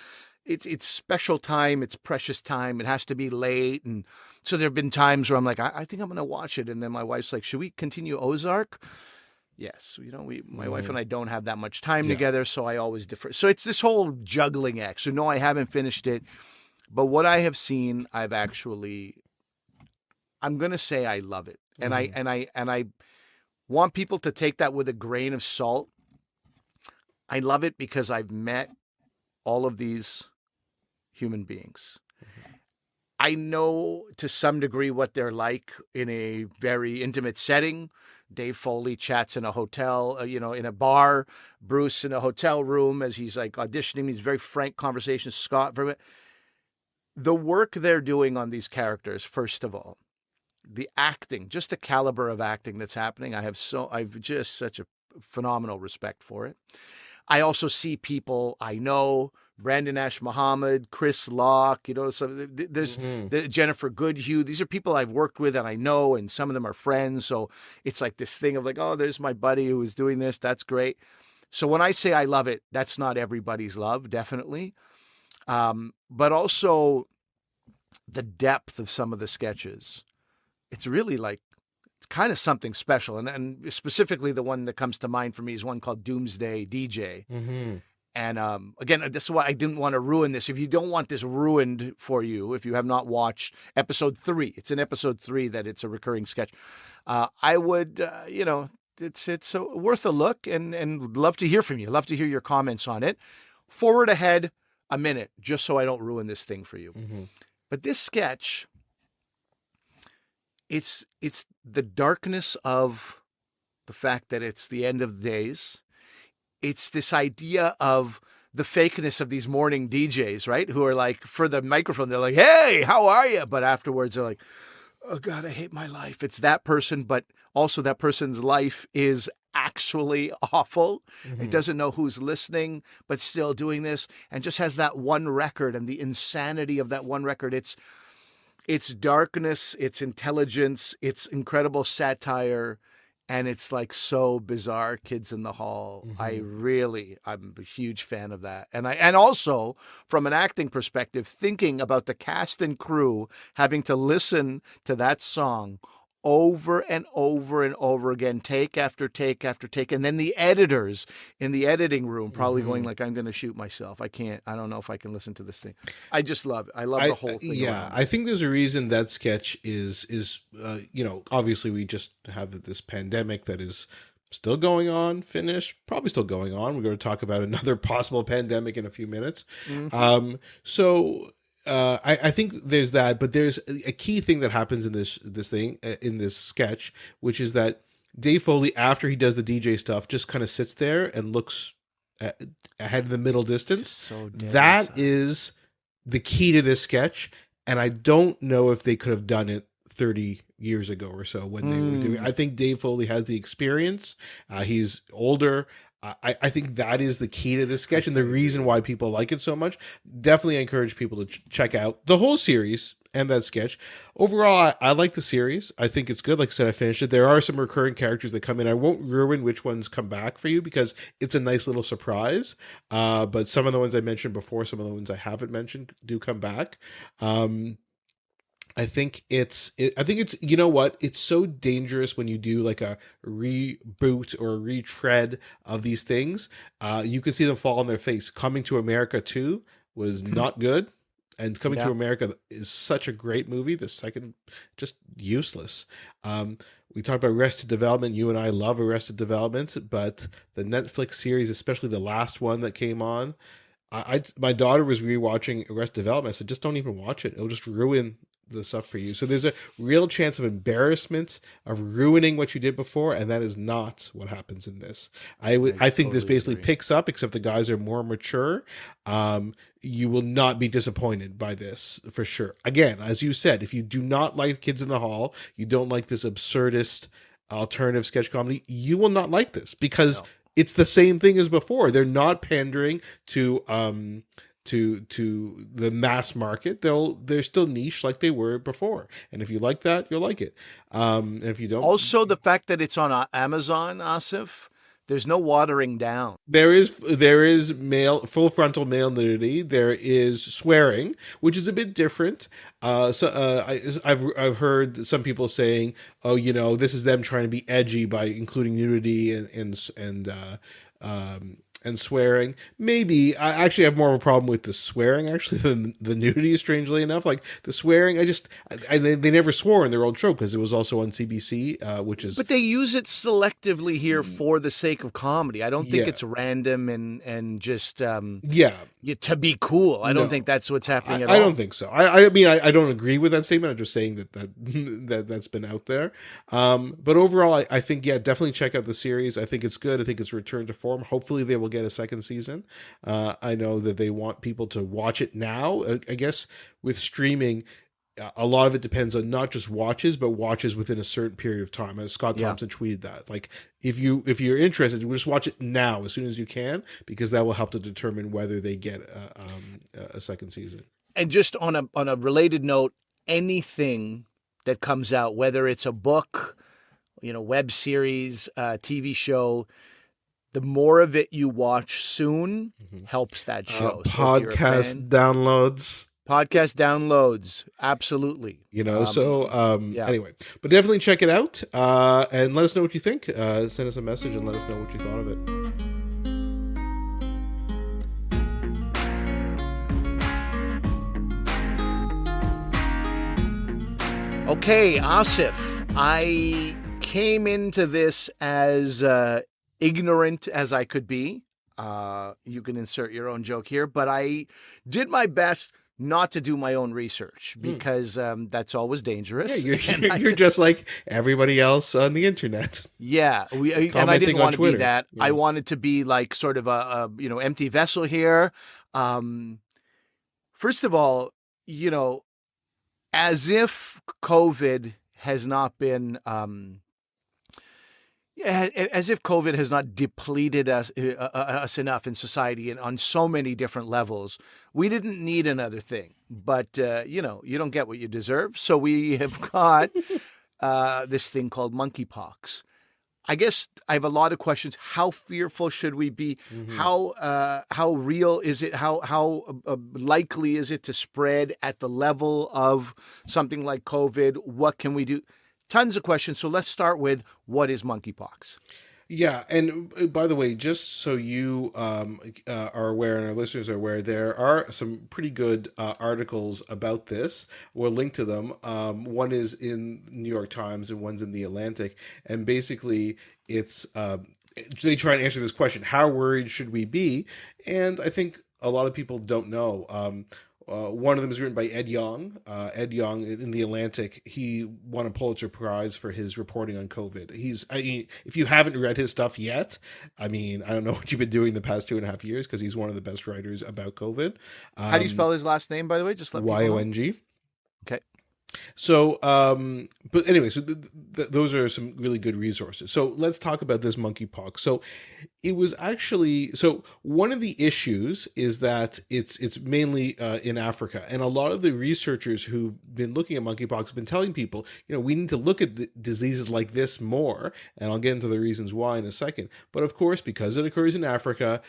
It's special time. It's precious time. It has to be late. And so there have been times where I'm like, I think I'm going to watch it. And then my wife's like, should we continue Ozark? Yes. My wife and I don't have that much time together. So I always defer. So it's this whole juggling act. So no, I haven't finished it. But what I have seen, I'm going to say I love it. And I want people to take that with a grain of salt. I love it because I've met all of these human beings. I know to some degree what they're like in a very intimate setting. Dave Foley chats in a hotel, in a bar. Bruce in a hotel room as he's like auditioning. These very frank conversations. Scott, the work they're doing on these characters, first of all, the acting, just the caliber of acting that's happening. I've just such a phenomenal respect for it. I also see people I know, Brandon Ash Muhammad, Chris Locke, there's Jennifer Goodhue. These are people I've worked with and I know, and some of them are friends. So it's like this thing of like, oh, there's my buddy who is doing this. That's great. So when I say I love it, that's not everybody's love, definitely. But also the depth of some of the sketches. It's really like, it's kind of something special. And specifically the one that comes to mind for me is one called Doomsday DJ. And again, this is why I didn't want to ruin this. If you don't want this ruined for you, if you have not watched episode 3, it's in episode 3 that it's a recurring sketch. I would, it's worth a look and love to hear from you. Love to hear your comments on it. Forward ahead a minute, just so I don't ruin this thing for you. But this sketch, it's the darkness of the fact that it's the end of the days. It's this idea of the fakeness of these morning DJs, right? Who are like, for the microphone, they're like, hey, how are you? But afterwards, they're like, oh, God, I hate my life. It's that person, but also that person's life is actually awful. It doesn't know who's listening, but still doing this, and just has that one record and the insanity of that one record. It's darkness, it's intelligence, it's incredible satire, and it's like so bizarre. Kids in the Hall. I'm a huge fan of that. And also from an acting perspective, thinking about the cast and crew having to listen to that song over and over and over again, take after take after take. And then the editors in the editing room probably going like, I'm going to shoot myself. I don't know if I can listen to this thing. I just love it. I love the whole thing. Yeah, I think there's a reason that sketch is obviously we just have this pandemic that is still going on, finished, probably still going on. We're going to talk about another possible pandemic in a few minutes. I think there's that, but there's a key thing that happens in this sketch, which is that Dave Foley, after he does the DJ stuff, just kind of sits there and looks ahead in the middle distance. So that is the key to this sketch, and I don't know if they could have done it 30 years ago or so when they were doing it. I think Dave Foley has the experience. He's older. I think that is the key to this sketch and the reason why people like it so much. Definitely encourage people to check out the whole series and that sketch. Overall, I like the series. I think it's good. Like I said, I finished it. There are some recurring characters that come in. I won't ruin which ones come back for you because it's a nice little surprise. But some of the ones I mentioned before, some of the ones I haven't mentioned do come back. I think it's you know what? It's so dangerous when you do like a reboot or a retread of these things. You can see them fall on their face. Coming to America 2 was not good. And Coming to America is such a great movie. The second, just useless. We talked about Arrested Development. You and I love Arrested Development, but the Netflix series, especially the last one that came on, my daughter was rewatching Arrested Development. I said, just don't even watch it. It'll just ruin the stuff for you. So there's a real chance of embarrassment, of ruining what you did before, and that is not what happens in this. I think totally this basically picks up, except the guys are more mature. You will not be disappointed by this for sure. Again, as you said, if you do not like Kids in the Hall, you don't like this absurdist alternative sketch comedy, you will not like this because it's the same thing as before. They're not pandering to the mass market. They're still niche like they were before. And if you like that, you'll like it. And if you don't, also the fact that it's on Amazon, Asif, there's no watering down. There is full frontal male nudity. There is swearing, which is a bit different. I've heard some people saying, "Oh, this is them trying to be edgy by including nudity and swearing." Maybe I actually have more of a problem with the swearing actually than the nudity. Strangely enough, like the swearing, they never swore in their old show because it was also on CBC, which is. But they use it selectively here for the sake of comedy. I don't think it's random and just to be cool. I don't think that's what's happening at all. I don't think so. I mean, I don't agree with that statement. I'm just saying that's been out there. But overall, I think definitely check out the series. I think it's good. I think it's returned to form. Hopefully, they will get a second season. I know that they want people to watch it now. I guess with streaming, a lot of it depends on not just watches, but watches within a certain period of time. As Scott Thompson tweeted that, like if you're interested, just watch it now as soon as you can, because that will help to determine whether they get a second season. And just on a related note, anything that comes out, whether it's a book, web series, TV show, the more of it you watch soon helps that show. Podcast downloads. Podcast downloads. Absolutely. Anyway, but definitely check it out and let us know what you think. Send us a message and let us know what you thought of it. Okay, Asif, I came into this as ignorant as I could be. You can insert your own joke here, but I did my best not to do my own research because that's always dangerous. Yeah, you're just like everybody else on the internet. Yeah, and I didn't want to be that. Yeah. I wanted to be like sort of a empty vessel here. First of all, as if COVID has not been. As if COVID has not depleted us enough in society and on so many different levels. We didn't need another thing, but you don't get what you deserve. So we have got this thing called monkeypox. I guess I have a lot of questions. How fearful should we be? How real is it? How likely is it to spread at the level of something like COVID? What can we do? Tons of questions. So let's start with, what is monkeypox? Yeah, and by the way, just so you are aware and our listeners are aware, there are some pretty good articles about this. We'll link to them. One is in New York Times and one's in the Atlantic, and basically it's they try and answer this question: how worried should we be? And I think a lot of people don't know. One of them is written by Ed Yong. Ed Yong in the Atlantic, he won a Pulitzer Prize for his reporting on COVID. If you haven't read his stuff yet, I don't know what you've been doing the past 2.5 years, because he's one of the best writers about COVID. How do you spell his last name, by the way? Just let people know. Yong. Okay. So, but anyway, so those are some really good resources. So let's talk about this monkeypox. So it was actually, so one of the issues is that it's mainly in Africa, and a lot of the researchers who've been looking at monkeypox have been telling people, we need to look at the diseases like this more, and I'll get into the reasons why in a second. But of course, because it occurs in Africa,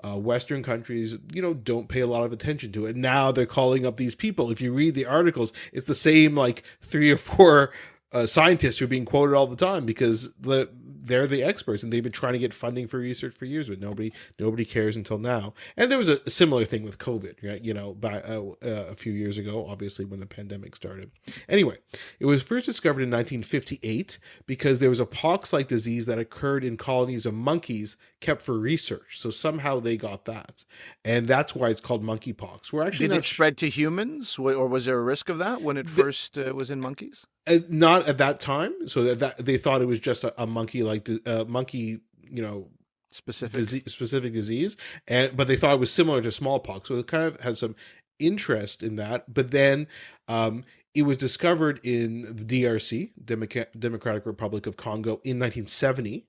Western countries, don't pay a lot of attention to it. Now they're calling up these people. If you read the articles, it's the same like 3 or 4 scientists who are being quoted all the time, because they're the experts, and they've been trying to get funding for research for years, but nobody cares until now. And there was a similar thing with COVID, right? By a few years ago, obviously, when the pandemic started. Anyway, it was first discovered in 1958 because there was a pox-like disease that occurred in colonies of monkeys kept for research. So somehow they got that, and that's why it's called monkeypox. We're actually Did it spread to humans, or was there a risk of that when it first was in monkeys? Not at that time. So that they thought it was just a monkey specific disease, but they thought it was similar to smallpox. So it kind of had some interest in that. But then it was discovered in the DRC, Democratic Republic of Congo, in 1970.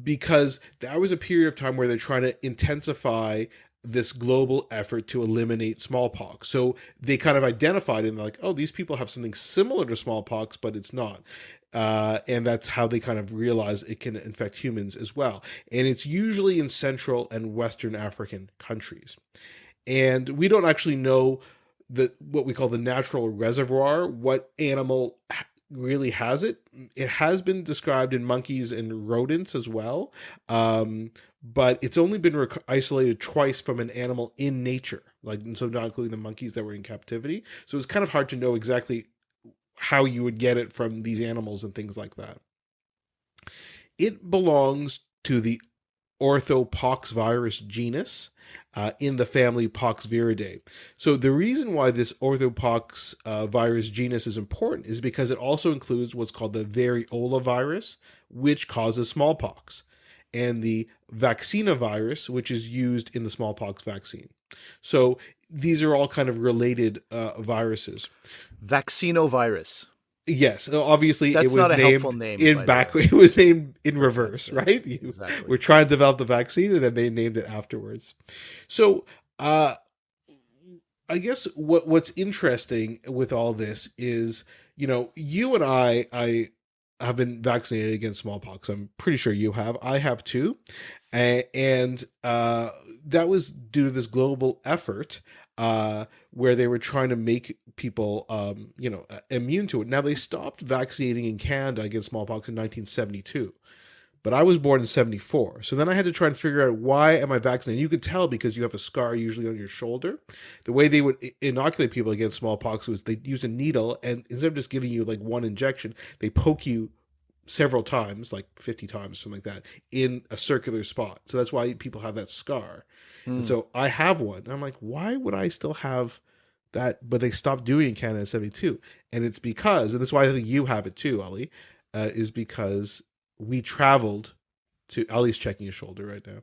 Because that was a period of time where they're trying to intensify this global effort to eliminate smallpox. So they kind of identified it and like, oh, these people have something similar to smallpox, but it's not. And that's how they kind of realize it can infect humans as well. And it's usually in Central and Western African countries. And we don't actually know what we call the natural reservoir, what animal really has it. It has been described in monkeys and rodents as well, but it's only been isolated twice from an animal in nature, so not including the monkeys that were in captivity. So it's kind of hard to know exactly how you would get it from these animals and things like that. It belongs to the orthopoxvirus genus in the family Poxviridae. So the reason why this orthopox virus genus is important is because it also includes what's called the variola virus, which causes smallpox, and the vaccinovirus, which is used in the smallpox vaccine. So these are all kind of related viruses. Vaccinovirus. Yes, so obviously That's it was not a named helpful name, in backward. It was named in reverse, right? Exactly. We're trying to develop the vaccine, and then they named it afterwards. So, I guess what's interesting with all this is, you and I have been vaccinated against smallpox. I'm pretty sure you have. I have too, and that was due to this global effort. Where they were trying to make people, immune to it. Now, they stopped vaccinating in Canada against smallpox in 1972, but I was born in 74. So then I had to try and figure out, why am I vaccinated? You could tell because you have a scar usually on your shoulder. The way they would inoculate people against smallpox was they use a needle, and instead of just giving you like one injection, they poke you several times, like 50 times, something like that, in a circular spot. So that's why people have that scar. And so I have one. And I'm like, why would I still have that? But they stopped doing it in Canada in 72. And it's because, and that's why I think you have it too, Ali, is because we traveled to, Ali's checking his shoulder right now.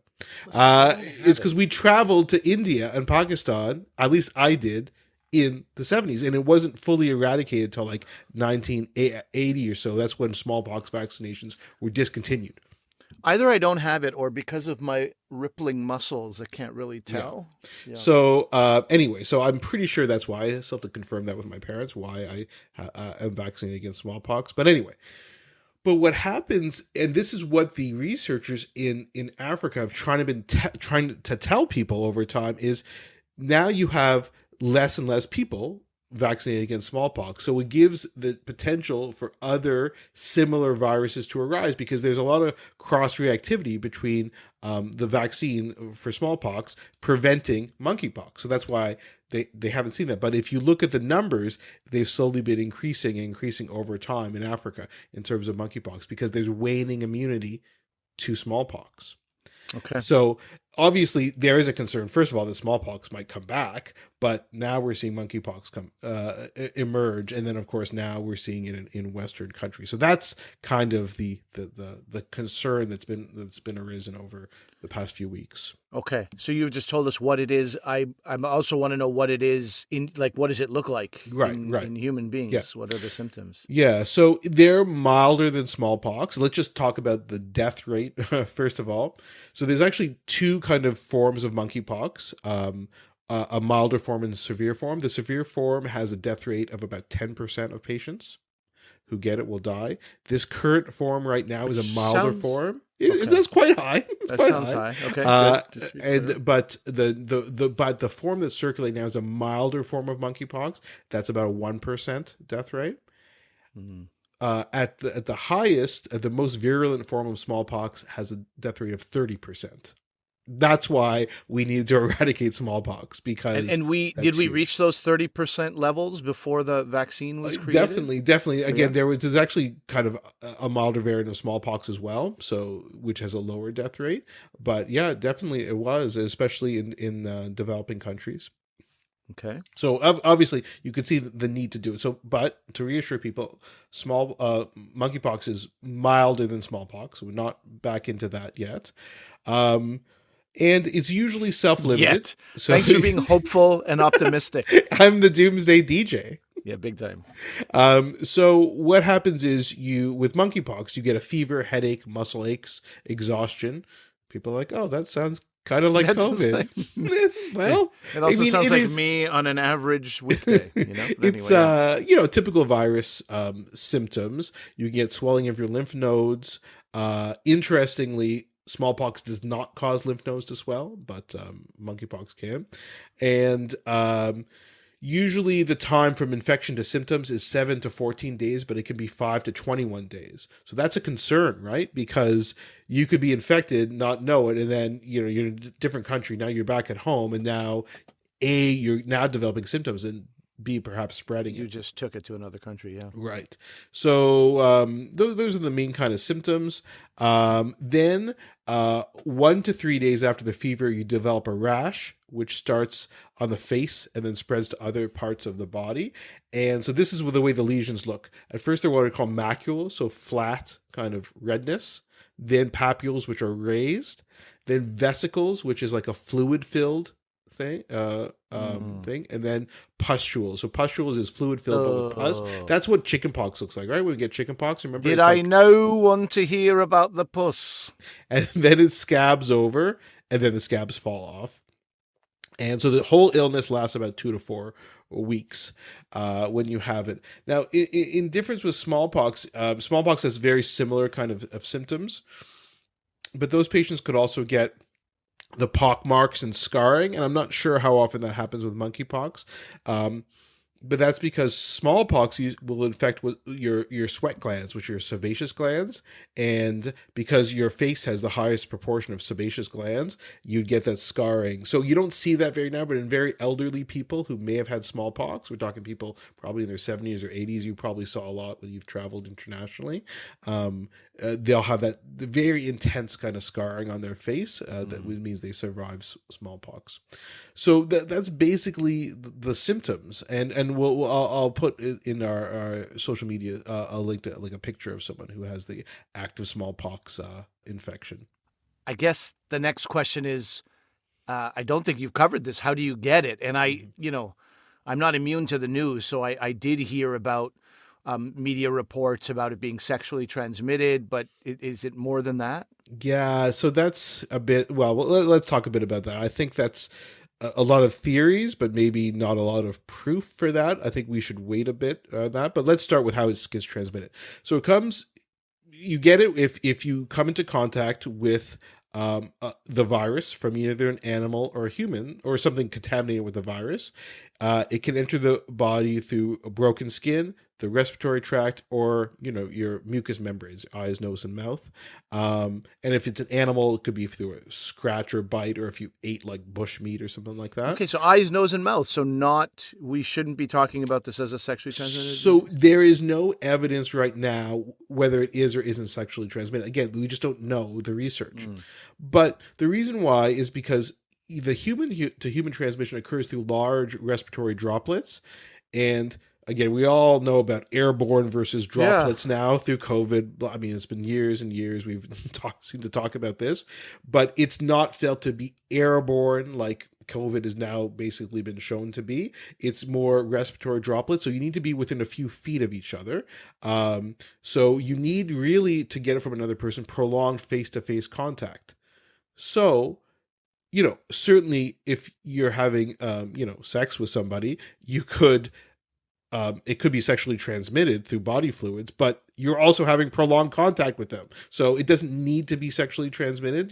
It's because we traveled to India and Pakistan, at least I did, in the 70s. And it wasn't fully eradicated until like 1980 or so. That's when smallpox vaccinations were discontinued. Either I don't have it, or because of my rippling muscles, I can't really tell. Yeah. So anyway, so I'm pretty sure that's why. I still have to confirm that with my parents, why I am vaccinated against smallpox. But anyway, but what happens, and this is what the researchers in Africa have trying to tell people over time, is now you have less and less people vaccinated against smallpox. So it gives the potential for other similar viruses to arise because there's a lot of cross reactivity between the vaccine for smallpox preventing monkeypox. So that's why they haven't seen that. But if you look at the numbers, they've slowly been increasing over time in Africa in terms of monkeypox because there's waning immunity to smallpox. Okay. So obviously there is a concern, first of all, that smallpox might come back, but now we're seeing monkeypox emerge. And then of course now we're seeing it in Western countries. So that's kind of the concern that's been arisen over the past few weeks. Okay. So you've just told us what it is. I also want to know what it is what does it look like in human beings? Yeah. What are the symptoms? Yeah. So they're milder than smallpox. Let's just talk about the death rate first of all. So there's actually two kind of forms of monkeypox, a milder form and a severe form. The severe form has a death rate of about 10% of patients who get it will die. This current form right now is a milder form. That's quite high. That sounds high. Okay. But the form that's circulating now is a milder form of monkeypox. That's about a 1% death rate. Mm. At the highest, the most virulent form of smallpox has a death rate of 30%. That's why we need to eradicate smallpox because and we reach those 30% levels before the vaccine was created? Definitely. Again, there's actually kind of a milder variant of smallpox as well, so which has a lower death rate. But yeah, definitely it was, especially in developing countries. Okay. So obviously you could see the need to do it. So, but to reassure people, monkeypox is milder than smallpox. So we're not back into that yet. And it's usually self-limited. Yet. So, thanks for being hopeful and optimistic. I'm the doomsday DJ. Yeah, big time. So what happens is with monkeypox, you get a fever, headache, muscle aches, exhaustion. People are like, oh, that sounds kind of like COVID. Well, it also sounds like me on an average weekday. It's typical virus symptoms. You get swelling of your lymph nodes. Interestingly, smallpox does not cause lymph nodes to swell, but monkeypox can. And usually the time from infection to symptoms is 7 to 14 days, but it can be 5 to 21 days. So that's a concern, right? Because you could be infected, not know it, and then you're in a different country. Now you're back at home, and now you're now developing symptoms, and B, perhaps spreading it. You just took it to another country, yeah. Right. So those are the main kind of symptoms. Then 1 to 3 days after the fever, you develop a rash, which starts on the face and then spreads to other parts of the body. And so this is the way the lesions look. At first, they're what are called macules, so flat kind of redness. Then papules, which are raised. Then vesicles, which is like a fluid-filled thing, and then pustules. So pustules is fluid filled with pus. That's what chickenpox looks like, right? When we get chickenpox, remember? Did I know want to hear about the pus? And then it scabs over, and then the scabs fall off. And so the whole illness lasts about 2 to 4 weeks when you have it. Now, in difference with smallpox, smallpox has very similar kind of symptoms, but those patients could also get the pock marks and scarring, and I'm not sure how often that happens with monkeypox. But that's because smallpox will infect your sweat glands, which are your sebaceous glands. And because your face has the highest proportion of sebaceous glands, you'd get that scarring. So you don't see that very now, but in very elderly people who may have had smallpox, we're talking people probably in their 70s or 80s, you probably saw a lot when you've traveled internationally. They'll have that very intense kind of scarring on their face. That means they survived smallpox. So that's basically the symptoms. And I'll put in our social media a link to like a picture of someone who has the active smallpox infection. I guess the next question is, I don't think you've covered this. How do you get it? And I'm not immune to the news, so I did hear about media reports about it being sexually transmitted, but is it more than that? Yeah, so that's a bit, well, let's talk a bit about that. I think that's a lot of theories, but maybe not a lot of proof for that. I think we should wait a bit on that, but let's start with how it gets transmitted. So you get it if you come into contact with the virus from either an animal or a human or something contaminated with the virus. It can enter the body through a broken skin, the respiratory tract, or your mucous membranes, eyes, nose, and mouth. And if it's an animal, it could be through a scratch or bite, or if you ate like bush meat or something like that. Okay, so eyes, nose, and mouth. So we shouldn't be talking about this as a sexually transmitted So disease? there is no evidence right now whether it is or isn't sexually transmitted. Again, we just don't know the research. But the reason why is because the human to human transmission occurs through large respiratory droplets. And again, we all know about airborne versus droplets now through COVID. I mean, it's been years and years we've seemed to talk about this, but it's not felt to be airborne like COVID has now basically been shown to be. It's more respiratory droplets, so you need to be within a few feet of each other. So you need really, to get it from another person, prolonged face-to-face contact. So, certainly if you're having, sex with somebody, you could, it could be sexually transmitted through body fluids, but you're also having prolonged contact with them. So it doesn't need to be sexually transmitted,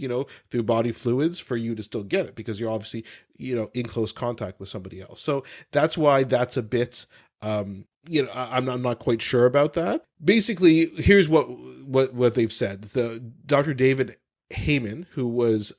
through body fluids for you to still get it, because you're obviously, in close contact with somebody else. So that's why that's a bit, I'm not quite sure about that. Basically, here's what they've said. The Dr. David Heyman, who was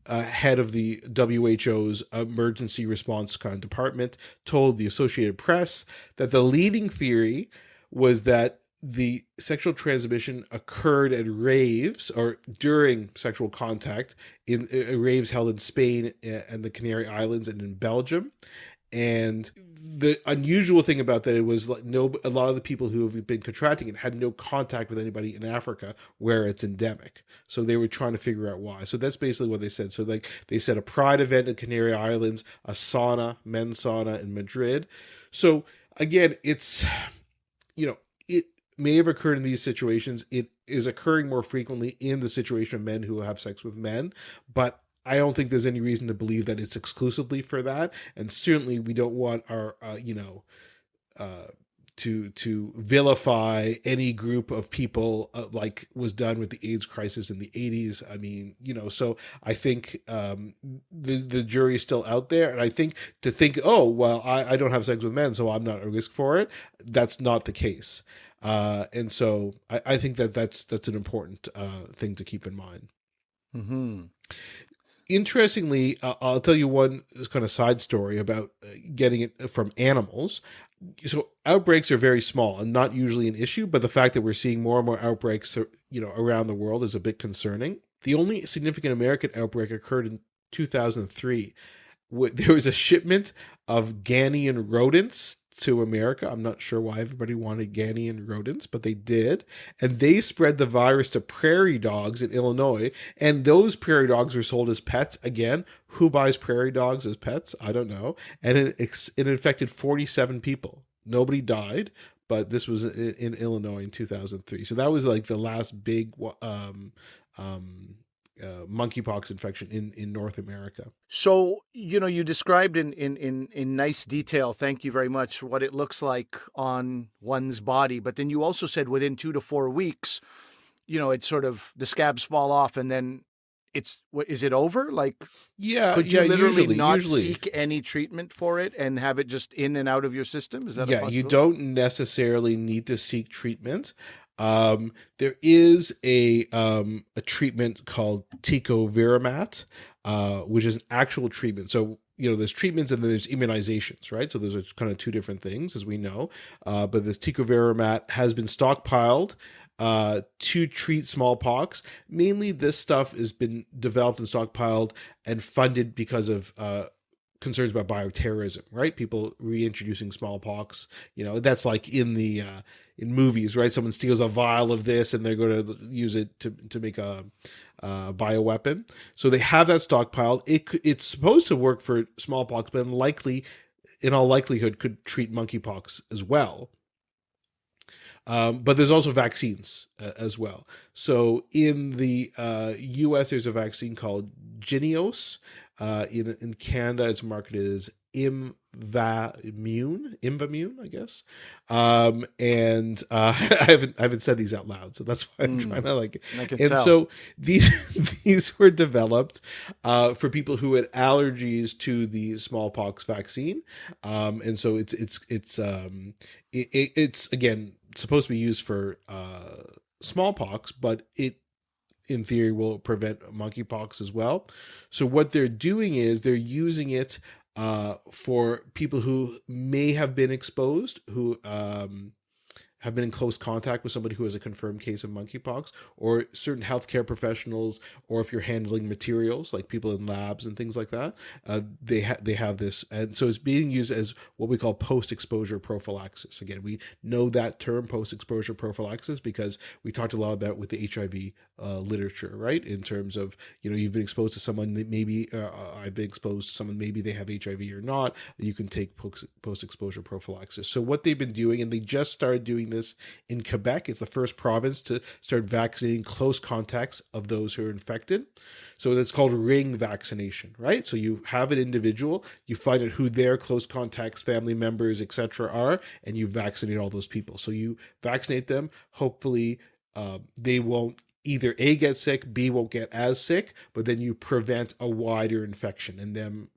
head of the WHO's emergency response kind of department, told the Associated Press that the leading theory was that the sexual transmission occurred at raves or during sexual contact in raves held in Spain and the Canary Islands and in Belgium. And the unusual thing about that, it was like a lot of the people who have been contracting it had no contact with anybody in Africa where it's endemic. So they were trying to figure out why. So that's basically what they said. So like they said, a pride event in Canary Islands, a sauna, men's sauna in Madrid. So again, it's, it may have occurred in these situations. It is occurring more frequently in the situation of men who have sex with men, but I don't think there's any reason to believe that it's exclusively for that. And certainly we don't want our, to vilify any group of people like was done with the AIDS crisis in the 80s. I mean, so I think the jury is still out there. And I think to think, oh, well, I don't have sex with men, so I'm not at risk for it. That's not the case. And so I think that's an important thing to keep in mind. Mm-hmm. Interestingly, I'll tell you one kind of side story about getting it from animals. So outbreaks are very small and not usually an issue, but the fact that we're seeing more and more outbreaks, around the world is a bit concerning. The only significant American outbreak occurred in 2003. There was a shipment of Ghanaian rodents to America. I'm not sure why everybody wanted Ghanaian rodents, but they did. And they spread the virus to prairie dogs in Illinois. And those prairie dogs were sold as pets. Again, who buys prairie dogs as pets? I don't know. And it infected 47 people. Nobody died, but this was in Illinois in 2003. So that was like the last big monkeypox infection in North America. So, you described in nice detail, thank you very much, what it looks like on one's body. But then you also said within 2 to 4 weeks, it's sort of the scabs fall off and then is it over? Like, could you literally not seek any treatment for it and have it just in and out of your system? Is that a possibility? You don't necessarily need to seek treatment. There is a treatment called tecovirimat, which is an actual treatment. So, there's treatments and then there's immunizations, right? So those are kind of two different things, as we know. But this tecovirimat has been stockpiled to treat smallpox. Mainly this stuff has been developed and stockpiled and funded because of concerns about bioterrorism, right? People reintroducing smallpox, that's like in movies, right? Someone steals a vial of this and they're going to use it to make a bioweapon. So they have that stockpiled. It's supposed to work for smallpox, but in all likelihood could treat monkeypox as well. But there's also vaccines as well. So in the U.S., there's a vaccine called Jynneos. In Canada, it's marketed as Imvamune, I guess. And I haven't said these out loud, so that's why I'm trying to like. I can And tell. so these were developed for people who had allergies to the smallpox vaccine, and so it's again supposed to be used for smallpox, but it in theory will prevent monkeypox as well. So what they're doing is they're using it for people who may have been exposed, who have been in close contact with somebody who has a confirmed case of monkeypox, or certain healthcare professionals, or if you're handling materials like people in labs and things like that, they have this, and so it's being used as what we call post-exposure prophylaxis. Again, we know that term post-exposure prophylaxis because we talked a lot about with the HIV literature, right? In terms of you've been exposed to someone that maybe I've been exposed to someone, maybe they have HIV or not. You can take post-exposure prophylaxis. So what they've been doing, and they just started doing this in Quebec. It's the first province to start vaccinating close contacts of those who are infected. So that's called ring vaccination, right? So you have an individual, you find out who their close contacts, family members, etc. are, and you vaccinate all those people. So you vaccinate them. Hopefully, they won't either A, get sick, B, won't get as sick, but then you prevent a wider infection and them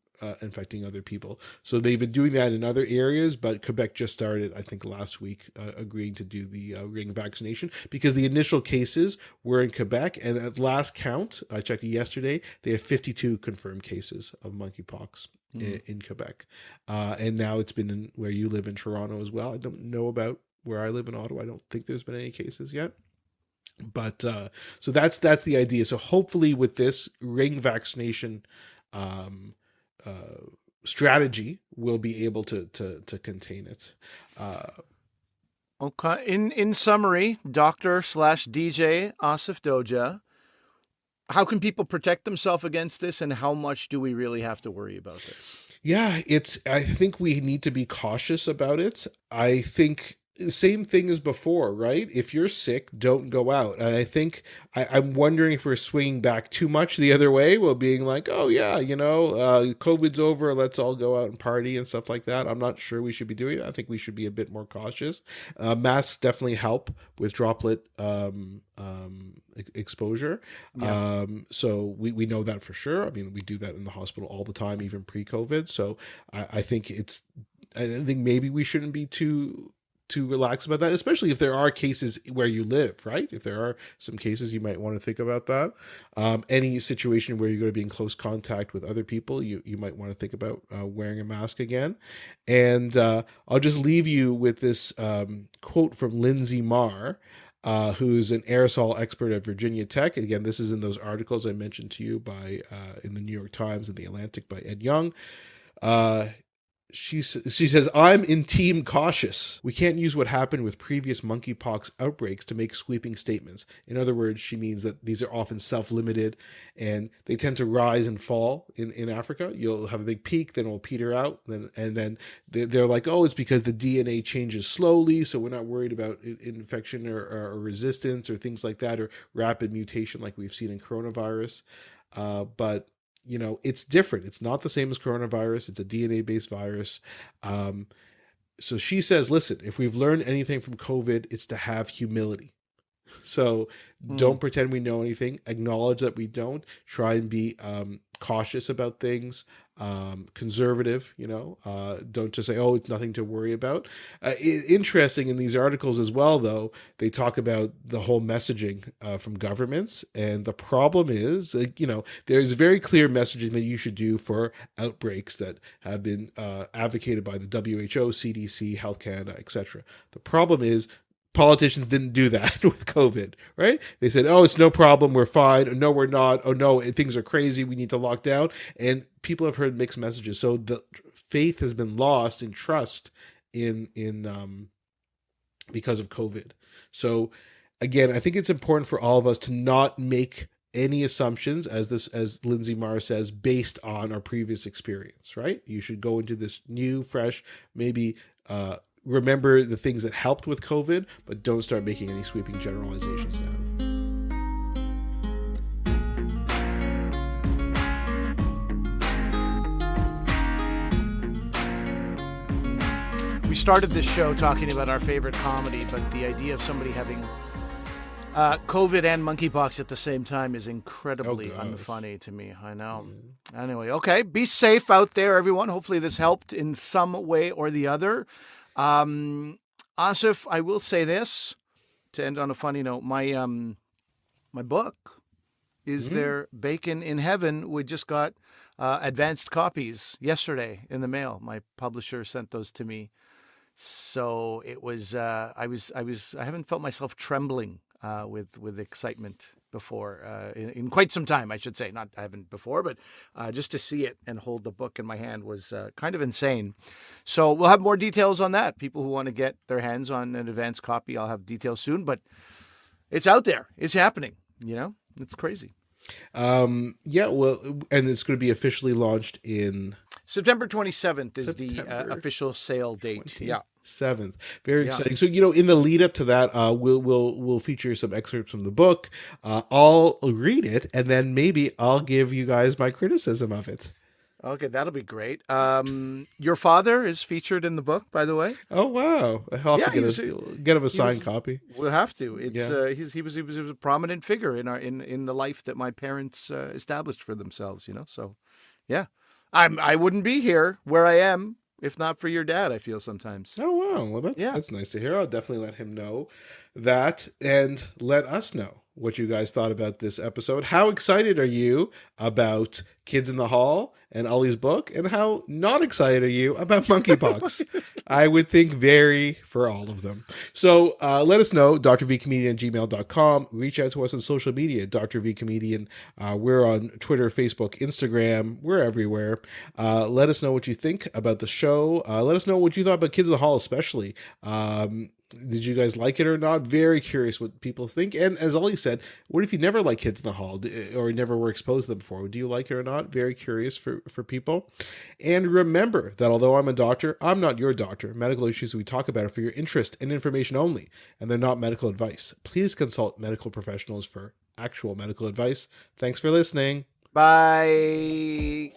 infecting other people. So they've been doing that in other areas, but Quebec just started, I think last week, agreeing to do the ring vaccination because the initial cases were in Quebec, and at last count, I checked yesterday, they have 52 confirmed cases of monkeypox in Quebec. And now it's been in where you live in Toronto as well. I don't know about where I live in Ottawa. I don't think there's been any cases yet. But so that's the idea. So hopefully with this ring vaccination strategy, we'll be able to contain it. Okay. In summary, Dr./DJ Asif Doja, how can people protect themselves against this, and how much do we really have to worry about this? Yeah, I think we need to be cautious about it. I think same thing as before, right? If you're sick, don't go out. And I think I'm wondering if we're swinging back too much the other way, while being like, oh yeah, COVID's over, let's all go out and party and stuff like that. I'm not sure we should be doing that. I think we should be a bit more cautious. Masks definitely help with droplet exposure. Yeah. So we know that for sure. I mean, we do that in the hospital all the time, even pre-COVID. So I think maybe we shouldn't be too relax about that, especially if there are cases where you live, right? If there are some cases, you might want to think about that. Any situation where you're going to be in close contact with other people, you might want to think about wearing a mask again. And I'll just leave you with this quote from Lindsay Marr, who's an aerosol expert at Virginia Tech. Again, this is in those articles I mentioned to you by in the New York Times and the Atlantic by Ed Young. She says, I'm in team cautious. We can't use what happened with previous monkeypox outbreaks to make sweeping statements. In other words, she means that these are often self-limited and they tend to rise and fall in Africa. You'll have a big peak, then it'll peter out. And then they're like, oh, it's because the DNA changes slowly, so we're not worried about infection or resistance or things like that, or rapid mutation like we've seen in coronavirus. But it's different. It's not the same as coronavirus. It's a DNA-based virus. So she says, listen, if we've learned anything from COVID, it's to have humility. So don't pretend we know anything. Acknowledge that we don't. Try and be cautious about things. Conservative, don't just say, oh, it's nothing to worry about. Interesting in these articles as well, though, they talk about the whole messaging from governments. And the problem is, there's very clear messaging that you should do for outbreaks that have been advocated by the WHO, CDC, Health Canada, etc. The problem is, politicians didn't do that with COVID, right? They said, oh, it's no problem, we're fine. No, we're not. Oh, no, things are crazy, we need to lock down. And people have heard mixed messages. So the faith has been lost in trust in because of COVID. So again, I think it's important for all of us to not make any assumptions, as Lindsay Marr says, based on our previous experience, right? You should go into this new, fresh, maybe remember the things that helped with COVID, but don't start making any sweeping generalizations now. We started this show talking about our favorite comedy, but the idea of somebody having COVID and monkeypox at the same time is incredibly unfunny to me. I know. Anyway, okay. Be safe out there, everyone. Hopefully this helped in some way or the other. Asif, I will say this to end on a funny note. My book is there, Bacon in Heaven. We just got advanced copies yesterday in the mail. My publisher sent those to me. So it was, I haven't felt myself trembling with excitement before in quite some time, I should say. Not I haven't before, but just to see it and hold the book in my hand was kind of insane. So we'll have more details on that. People who want to get their hands on an advanced copy, I'll have details soon. But it's out there. It's happening. It's crazy. Yeah, well, and it's going to be officially launched in September 27th is the official sale date. Yeah. 7th. Very exciting. So, in the lead up to that, we'll feature some excerpts from the book. I'll read it, and then maybe I'll give you guys my criticism of it. Okay, that'll be great. Your father is featured in the book, by the way. Oh wow! I'll have to get him a signed copy. We'll have to. It's he was a prominent figure in the life that my parents established for themselves. So yeah, I wouldn't be here where I am if not for your dad, I feel sometimes. Oh wow! Well, that's nice to hear. I'll definitely let him know that, and let us know what you guys thought about this episode. How excited are you about Kids in the Hall and Ollie's book? And how not excited are you about Monkeypox? I would think vary for all of them. So let us know, drvcomedian@gmail.com. Reach out to us on social media, Dr. V Comedian. We're on Twitter, Facebook, Instagram. We're everywhere. Let us know what you think about the show. Let us know what you thought about Kids in the Hall, especially. Did you guys like it or not? Very curious what people think. And as Ollie said, what if you never liked Kids in the Hall or never were exposed to them before? Do you like it or not? Very curious for people. And remember that although I'm a doctor, I'm not your doctor. Medical issues we talk about are for your interest and information only, and they're not medical advice. Please consult medical professionals for actual medical advice. Thanks for listening. Bye.